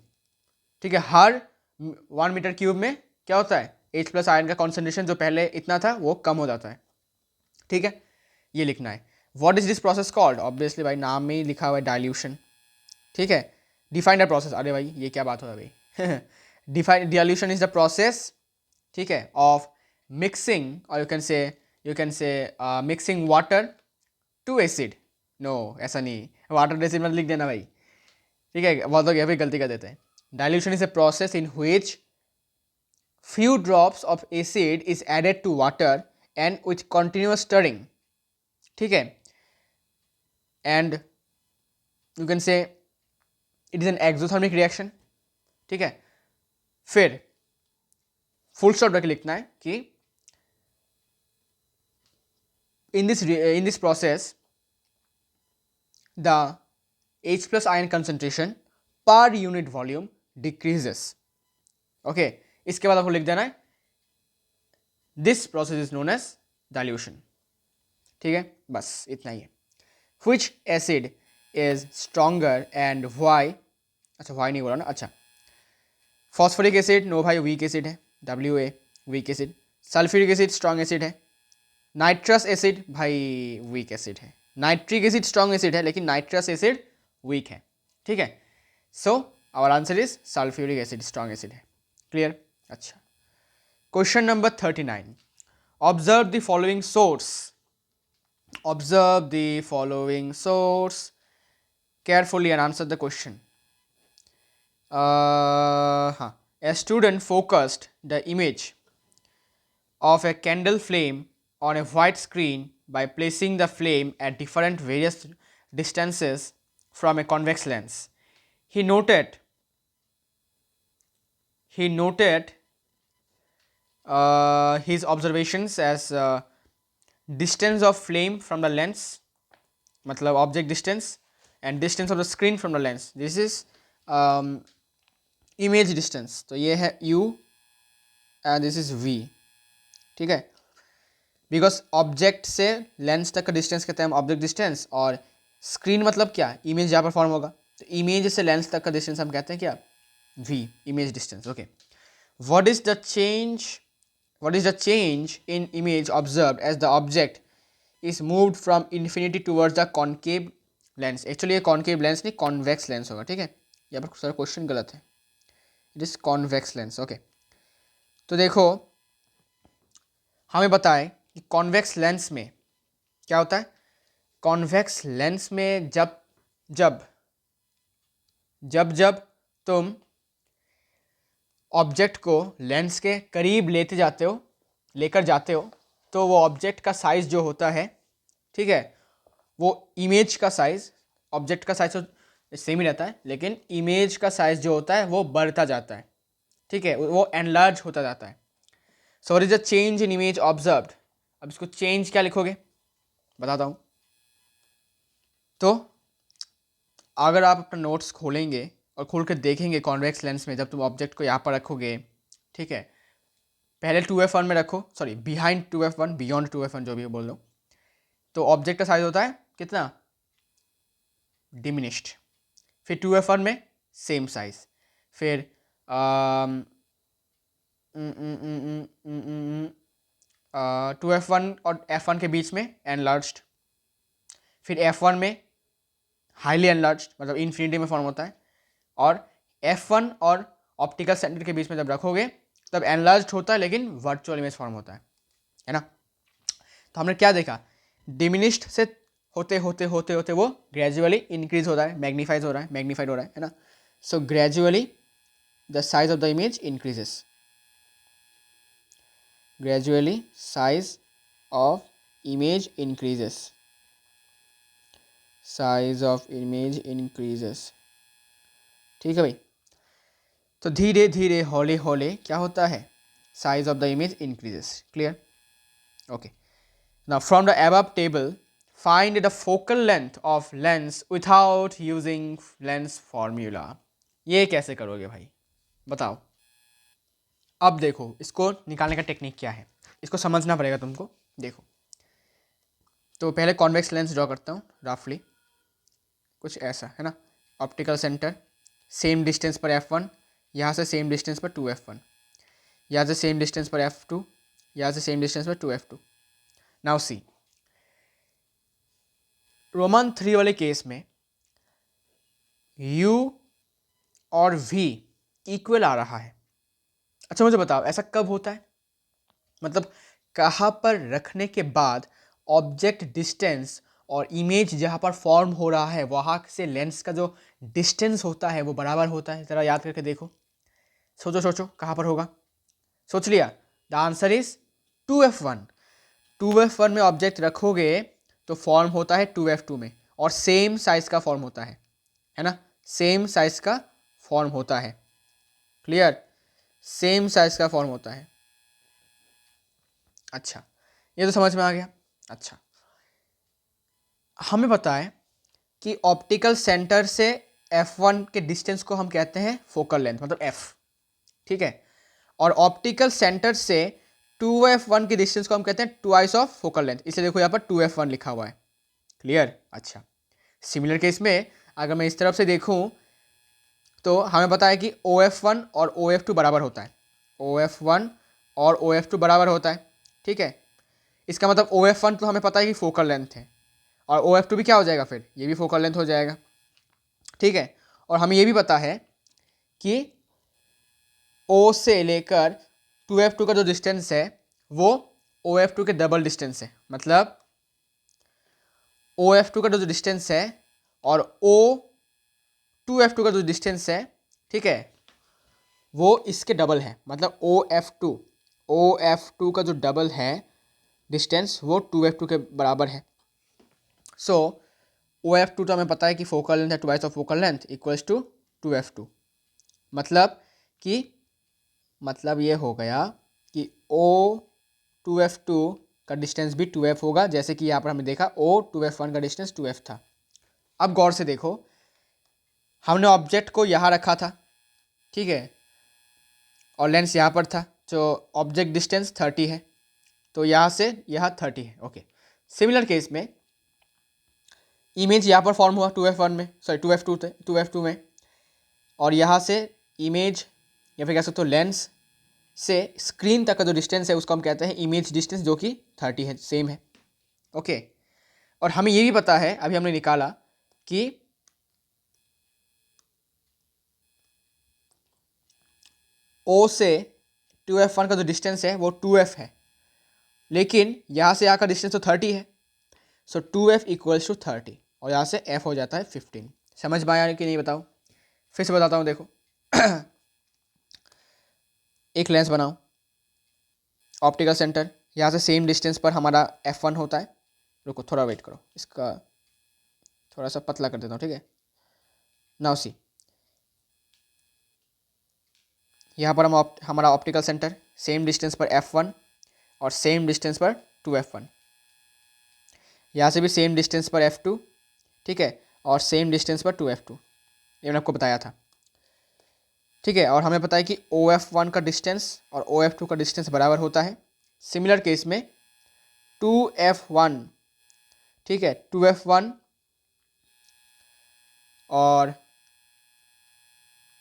ठीक है, हर 1 मीटर क्यूब में क्या होता है, H प्लस आयन का कॉन्सेंट्रेशन जो पहले इतना था वो कम हो जाता है, ठीक है, ये लिखना है। What is this process called? Obviously भाई नाम में ही लिखा हुआ है डाइल्यूशन, ठीक है, डिफाइन द प्रोसेस, अरे भाई ये क्या बात हो रहा है भाई define dilution is the process, ठीक है, ऑफ मिक्सिंग, और you can say mixing water to acid, no ऐसा नहीं, वाटर टू एसिड मत लिख देना भाई, ठीक है, बहुत लोग यहाँ पे गलती कर देते हैं, dilution is a process in which few drops of acid is added to water and with continuous stirring, ठीक है, and you can say it is an exothermic reaction, ठीक है, फिर फुल स्टॉप रख लिखना है कि in this process the H plus ion concentration per unit volume decreases, okay, इसके बाद आपको लिख देना है this process is known as dilution, ठीक है, बस इतना ही है। Which acid is stronger and why, अच्छा व्हाई नहीं बोला ना, अच्छा, फॉस्फोरिक एसिड नो भाई वीक एसिड है, WA weak acid, sulphuric acid strong acid है, नाइट्रस एसिड भाई वीक एसिड है, नाइट्रिक एसिड स्ट्रॉन्ग एसिड है लेकिन नाइट्रस एसिड वीक है, ठीक है, so our answer is sulphuric acid strong acid है, क्लियर, अच्छा। Question number 39, observe the following source, observe the following source carefully and answer the question. A student focused the image of a candle flame on a white screen by placing the flame at different various distances from a convex lens. He noted his observations as distance of flame from the lens, मतलब object distance, and distance of the screen from the lens. This is image distance. तो ये है u and this is v. ठीक है, because object से lens तक का distance कहते हैं हम ऑब्जेक्ट डिस्टेंस, और स्क्रीन मतलब क्या, इमेज जहाँ पर फॉर्म होगा, तो इमेज से लेंस तक का डिस्टेंस हम कहते हैं क्या, v, image distance. Okay, what is the change in image observed as the object is moved from infinity towards the concave lens. Actually ये कॉन्केव लेंस नहीं, कॉन्वेक्स लेंस होगा. ठीक है, यहाँ पर सारा क्वेश्चन गलत है, it is convex lens. Okay, तो देखो हमें बताएं कि कॉन्वेक्स लेंस में क्या होता है. कॉन्वेक्स लेंस में जब जब जब जब तुम ऑब्जेक्ट को लेंस के करीब लेकर जाते हो तो वो ऑब्जेक्ट का साइज जो होता है, ठीक है, वो इमेज का साइज, ऑब्जेक्ट का साइज तो सेम ही रहता है, लेकिन इमेज का साइज जो होता है वो बढ़ता जाता है. ठीक है, वो एनलार्ज होता जाता है. So what is the change in image observed. अब इसको चेंज क्या लिखोगे बताता हूँ. तो अगर आप अपना नोट्स खोलेंगे और खोल कर देखेंगे कॉन्वेक्स लेंस में, जब तुम ऑब्जेक्ट को यहाँ पर रखोगे, ठीक है, पहले 2f1 में रखो, sorry behind 2f1, beyond 2f1 जो भी बोल लो, तो ऑब्जेक्ट का साइज होता है कितना, डिमिनिश्ड. फिर 2f1 में सेम साइज, फिर 2f1 और f1 के बीच में एनलार्ज्ड, फिर f1 में हाईली एनलार्ज्ड, मतलब इन्फिनिटी में फॉर्म होता है, और f1 और ऑप्टिकल सेंटर के बीच में जब रखोगे तब एनलार्ज्ड होता है, लेकिन वर्चुअल इमेज फॉर्म होता है ना. तो हमने क्या देखा, डिमिनिश्ड से होते होते होते होते वो ग्रेजुअली इंक्रीज हो रहा है, मैग्नीफाइड हो रहा है ना. So gradually the size of the image increases, gradually size of image increases, size of image increases. ठीक है भाई, तो धीरे धीरे हौले हौले क्या होता है, size of the image increases. Clear. Okay, now from the above table find the focal length of lens without using lens formula. ये कैसे करोगे भाई बताओ. अब देखो इसको निकालने का टेक्निक क्या है, इसको समझना पड़ेगा तुमको. देखो, तो पहले कॉन्वेक्स लेंस ड्रॉ करता हूँ रफली, कुछ ऐसा है ना. ऑप्टिकल सेंटर सेम डिस्टेंस पर f1, यहाँ से सेम डिस्टेंस पर 2f1, यहाँ से सेम डिस्टेंस पर f2, यहाँ से सेम डिस्टेंस पर 2f2. नाउ सी, रोमन 3 वाले केस में u और v इक्वल आ रहा है. अच्छा मुझे बताओ ऐसा कब होता है, मतलब कहाँ पर रखने के बाद ऑब्जेक्ट डिस्टेंस और इमेज जहाँ पर फॉर्म हो रहा है वहाँ से लेंस का जो डिस्टेंस होता है वो बराबर होता है. ज़रा याद करके देखो, सोचो कहाँ पर होगा. सोच लिया, the answer is 2f1. 2f1 में ऑब्जेक्ट रखोगे तो फॉर्म होता है 2f2 में, और सेम साइज का फॉर्म होता है ना, सेम साइज का फॉर्म होता है. क्लियर, सेम साइज का फॉर्म होता है. अच्छा, ये तो समझ में आ गया. अच्छा, हमें पता है कि ऑप्टिकल सेंटर से f1 के डिस्टेंस को हम कहते हैं फोकल लेंथ, मतलब f. ठीक है, और ऑप्टिकल सेंटर से 2f1 के डिस्टेंस को हम कहते हैं ट्वाइस ऑफ फोकल लेंथ, इसलिए देखो यहाँ पर 2f1 लिखा हुआ है. क्लियर. अच्छा, सिमिलर केस में अगर मैं इस तरफ से देखूं तो हमें पता है कि OF1 और OF2 बराबर होता है, OF1 और OF2 बराबर होता है. ठीक है, इसका मतलब OF1 तो हमें पता है कि फोकल लेंथ है, और OF2 भी क्या हो जाएगा, फिर ये भी फोकल लेंथ हो जाएगा. ठीक है, और हमें ये भी पता है कि O से लेकर 2F2 का जो डिस्टेंस है वो OF2 के डबल डिस्टेंस है, मतलब OF2 का जो डिस्टेंस है और O 2f2 का जो डिस्टेंस है, ठीक है, वो इसके डबल है, मतलब OF2 का जो डबल है डिस्टेंस वो 2f2 के बराबर है। सो OF2 तो हमें पता है कि फोकल लेंथ है twice of focal length equals to 2f2। मतलब कि मतलब ये हो गया कि O2f2 का डिस्टेंस भी 2f होगा, जैसे कि यहाँ पर हमने देखा O2f1 का डिस्टेंस 2f था। अब गौर से देखो, हमने ऑब्जेक्ट को यहाँ रखा था, ठीक है, और लेंस यहाँ पर था, जो ऑब्जेक्ट डिस्टेंस 30 है, तो यहाँ से यहाँ 30 है। ओके, सिमिलर केस में इमेज यहाँ पर फॉर्म हुआ 2f1 में, सॉरी 2f2 में, और यहाँ से इमेज या फिर कह सकते हो लेंस से स्क्रीन तक का जो डिस्टेंस है उसको हम कहते हैं इमेज डिस्टेंस, जो कि 30 है, सेम है। ओके, और हमें ये भी पता है, अभी हमने निकाला कि O से 2f1 का जो डिस्टेंस है वो 2f है, लेकिन यहाँ से यहाँ का डिस्टेंस तो 30 है, सो 2f इक्वल्स टू 30, और यहाँ से f हो जाता है 15। समझ में आया कि नहीं बताओ? फिर से बताता हूँ, देखो एक लेंस बनाओ, ऑप्टिकल सेंटर, यहाँ से सेम डिस्टेंस पर हमारा f1 होता है। रुको थोड़ा वेट करो, इसका थोड़ा सा पतला कर देता हूँ, ठीक है। नाउ सी, यहाँ पर हमारा ऑप्टिकल सेंटर, सेम डिस्टेंस पर f1 और सेम डिस्टेंस पर 2f1, यहाँ से भी सेम डिस्टेंस पर f2, ठीक है, और सेम डिस्टेंस पर 2f2, ये मैंने आपको बताया था, ठीक है। और हमें पता है कि OF1 का डिस्टेंस और OF2 का डिस्टेंस बराबर होता है। सिमिलर केस में 2f1, ठीक है, 2f1 और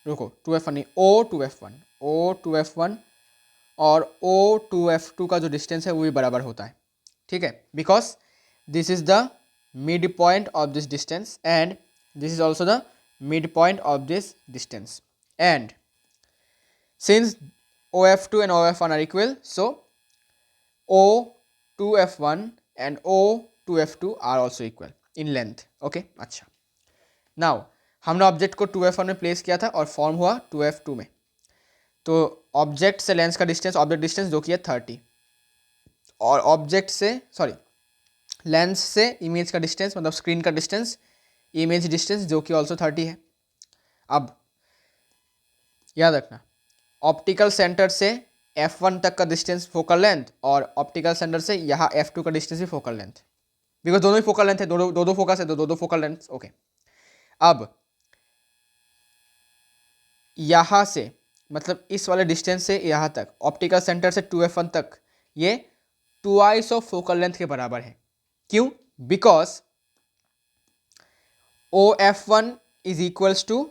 रुको 2f1 नहीं, O2f1 और O2f2 का जो डिस्टेंस है वो भी बराबर होता है, ठीक है, because this is the midpoint of this distance and this is also the midpoint of this distance, and since OF2 and OF1 are equal, so O2f1 and O2f2 are also equal in length. Okay, अच्छा, now हमने object को 2f1 में place किया था और form हुआ 2f2 में, तो ऑब्जेक्ट से लेंस का डिस्टेंस, ऑब्जेक्ट डिस्टेंस जो कि है 30, और ऑब्जेक्ट से सॉरी लेंस से इमेज का डिस्टेंस, मतलब स्क्रीन का डिस्टेंस, इमेज डिस्टेंस जो कि ऑल्सो 30 है। अब याद रखना, ऑप्टिकल सेंटर से f1 तक का डिस्टेंस फोकल लेंथ, और ऑप्टिकल सेंटर से यहाँ f2 का डिस्टेंस भी फोकल लेंथ, बिकॉज दोनों ही फोकल लेंथ है, दो दो फोकस है, दो दो फोकल लेंथ। ओके, अब यहाँ से मतलब इस वाले डिस्टेंस से यहाँ तक, ऑप्टिकल सेंटर से 2f1 तक, ये ट्वाइस ऑफ फोकल लेंथ के बराबर है। क्यों? Because OF1 is equals to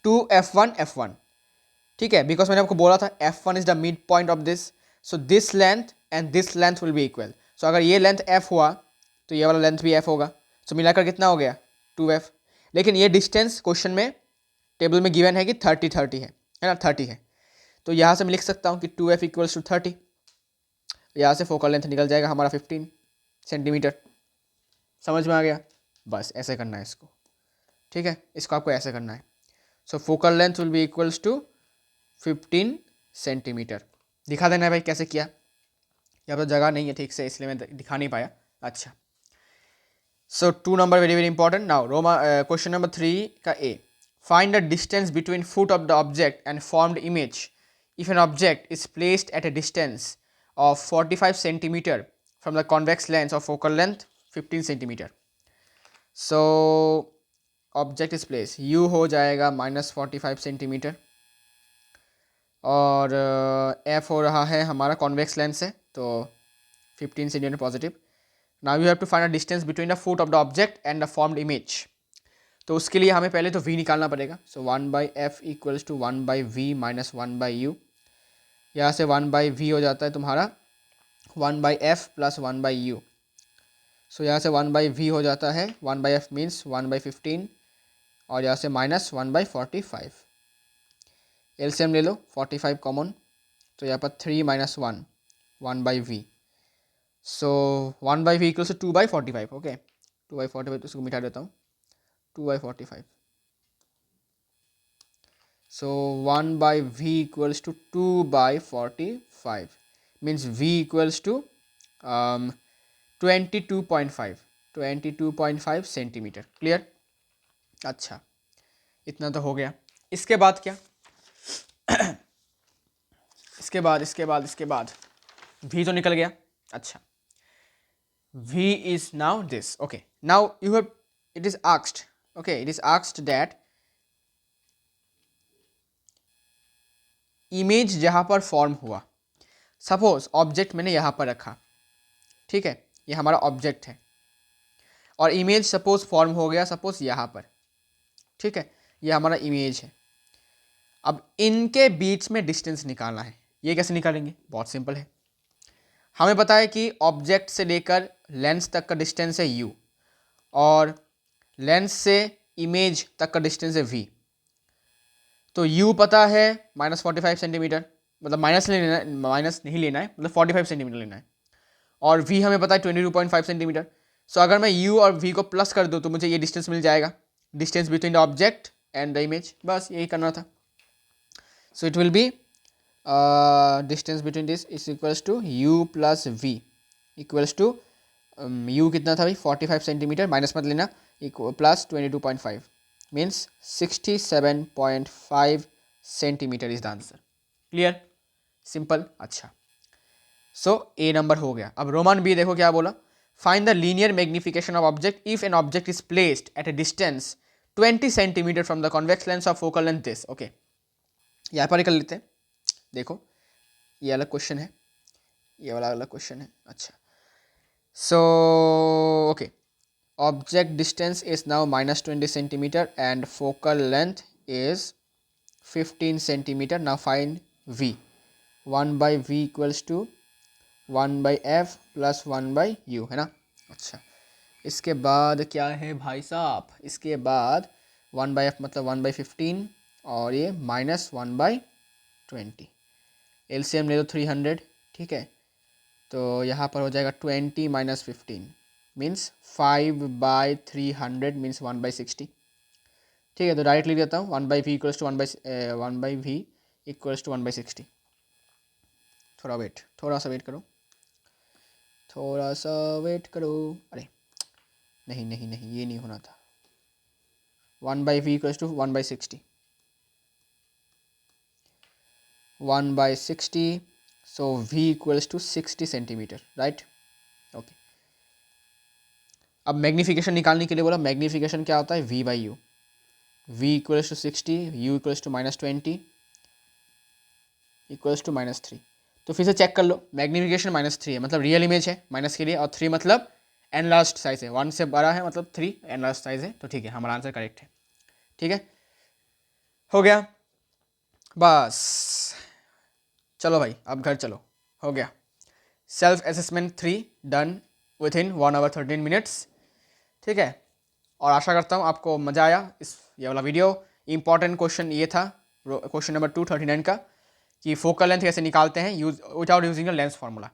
2f1 ठीक है, बिकॉज मैंने आपको बोला था f1 is the midpoint of this, so this length and this length will be equal. So अगर ये लेंथ f हुआ तो ये वाला लेंथ भी f होगा, सो मिलाकर कितना हो गया 2f। लेकिन ये डिस्टेंस क्वेश्चन में टेबल में गिवन है कि 30 है ना, 30 है, तो यहाँ से मैं लिख सकता हूँ कि 2f इक्वल्स टू 30, यहाँ से फोकल लेंथ निकल जाएगा हमारा 15 सेंटीमीटर। समझ में आ गया? बस ऐसे करना है इसको, ठीक है, इसको आपको ऐसे करना है। So focal length will be equals to 15 centimeter. दिखा देना है भाई कैसे किया, यहाँ पर जगह नहीं है ठीक से इसलिए मैं दिखा नहीं पाया। अच्छा, so 2 number very very important. Now रोमा क्वेश्चन नंबर 3 का A, find the distance between foot of the object and formed image if an object is placed at a distance of 45 centimeter from the convex lens of focal length 15 centimeter. So object is place, u हो जाएगा -45 centimetre, और F हो रहा है हमारा convex lens है तो 15 centimetre positive. Now you have to find a distance between the foot of the object and the formed image. तो उसके लिए हमें पहले तो v निकालना पड़ेगा। So 1/f equals to 1/v minus 1/u। यहाँ से 1/v हो जाता है तुम्हारा 1/f प्लस 1/u। सो यहाँ से 1/v हो जाता है 1/f मीन्स 1/15, और यहाँ से माइनस 1/45। एलसीएम ले लो, 45 कॉमन, तो यहाँ पर 3 - 1 1/v। So 1/v equals to 2/45। Okay, 2/45 तो इसको मिटा देता हूँ, 2/45. So 1/v equals to 2/45 means v equals to 22.5 centimetre. Clear? अच्छा, इतना तो हो गया. इसके बाद क्या? इसके बाद v तो निकल गया. अच्छा, v is now this. Okay, now it is asked that image जहाँ पर फॉर्म हुआ, सपोज ऑब्जेक्ट मैंने यहाँ पर रखा, ठीक है, ये हमारा ऑब्जेक्ट है, और इमेज सपोज फॉर्म हो गया सपोज यहाँ पर, ठीक है, ये हमारा इमेज है. अब इनके बीच में डिस्टेंस निकालना है. ये कैसे निकालेंगे? बहुत सिंपल है. हमें पता है कि ऑब्जेक्ट से लेकर लेंस तक का डिस्टेंस है u और लेंस से इमेज तक का डिस्टेंस है v. तो u पता है -45 सेंटीमीटर, मतलब माइनस नहीं लेना है, मतलब 45 सेंटीमीटर लेना है, और v हमें पता है 22.5 सेंटीमीटर. सो अगर मैं u और v को प्लस कर दूँ तो मुझे ये डिस्टेंस मिल जाएगा, distance between the object and the image. बस यही करना था. So it will be distance between this is equals to u plus v equals to u कितना था भाई 45 सेंटीमीटर, माइनस मत लेना, plus 22.5 means 67.5 centimetre is the answer. Clear? Simple. अच्छा, सो ए नंबर हो गया. अब रोमन बी देखो क्या बोला. Find the linear magnification of object if an object is placed at a distance 20 centimetre from the convex lens of focal length this. Okay, यहाँ पर कर लेते हैं. देखो ये अलग क्वेश्चन है, ये वाला अलग क्वेश्चन है. अच्छा, so okay, object distance is now -20 centimeter and focal length is 15 centimeter. Now find v. 1/v equals to 1/f plus 1/u है ना. अच्छा, इसके बाद क्या है भाई साहब? इसके बाद 1/f मतलब 1/15 और ये -1/20. एलसीएम ले लो 300, ठीक है, तो यहाँ पर हो जाएगा 20 - 15 मीन्स 5/300 मीन्स 1/60. ठीक है, तो डायरेक्ट लिख देता हूँ 1/v equals to 1/v equals to 1/60. थोड़ा सा वेट करो. अरे नहीं ये नहीं होना था. 1/v equals to 1/60. 1/60, so v equals to 60 centimetre, right. Okay, अब मैग्नीफिकेशन निकालने के लिए बोला. मैग्नीफिकेशन क्या होता है? v/u. v equals to 60, u equals to -20 equals to -3. तो फिर से चेक कर लो. मैग्नीफिकेशन -3 है मतलब रियल इमेज है माइनस के लिए, और 3 मतलब एनलार्ज्ड साइज है. 1 से बड़ा है मतलब 3 एनलार्ज्ड साइज है. तो ठीक है, हमारा आंसर करेक्ट है. ठीक है, हो गया. बस चलो भाई, अब घर चलो. हो गया. Self assessment 3 done with in 1 hour 13 minutes. ठीक है, और आशा करता हूँ आपको मज़ा आया ये वाला वीडियो. इंपॉर्टेंट क्वेश्चन ये था, क्वेश्चन नंबर 239 का, कि फोकल लेंथ कैसे निकालते हैं without using a lens formula.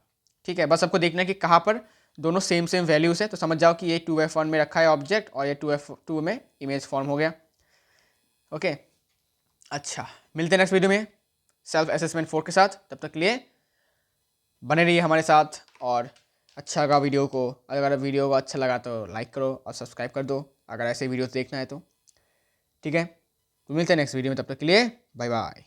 ठीक है, बस आपको देखना है कि कहाँ पर दोनों सेम वैल्यूज़ है, तो समझ जाओ कि ये 2f1 में रखा है ऑब्जेक्ट और ये 2f2 में इमेज फॉर्म हो गया. ओके, अच्छा, मिलते हैं नेक्स्ट वीडियो में सेल्फ असेसमेंट 4 के साथ. तब तक के लिए बने रहिए हमारे साथ, और अच्छा लगा वीडियो को, अगर वीडियो को अच्छा लगा तो लाइक करो और सब्सक्राइब कर दो अगर ऐसे वीडियो देखना है तो. ठीक है, तो मिलते हैं नेक्स्ट वीडियो में. तब तक के लिए बाय बाय.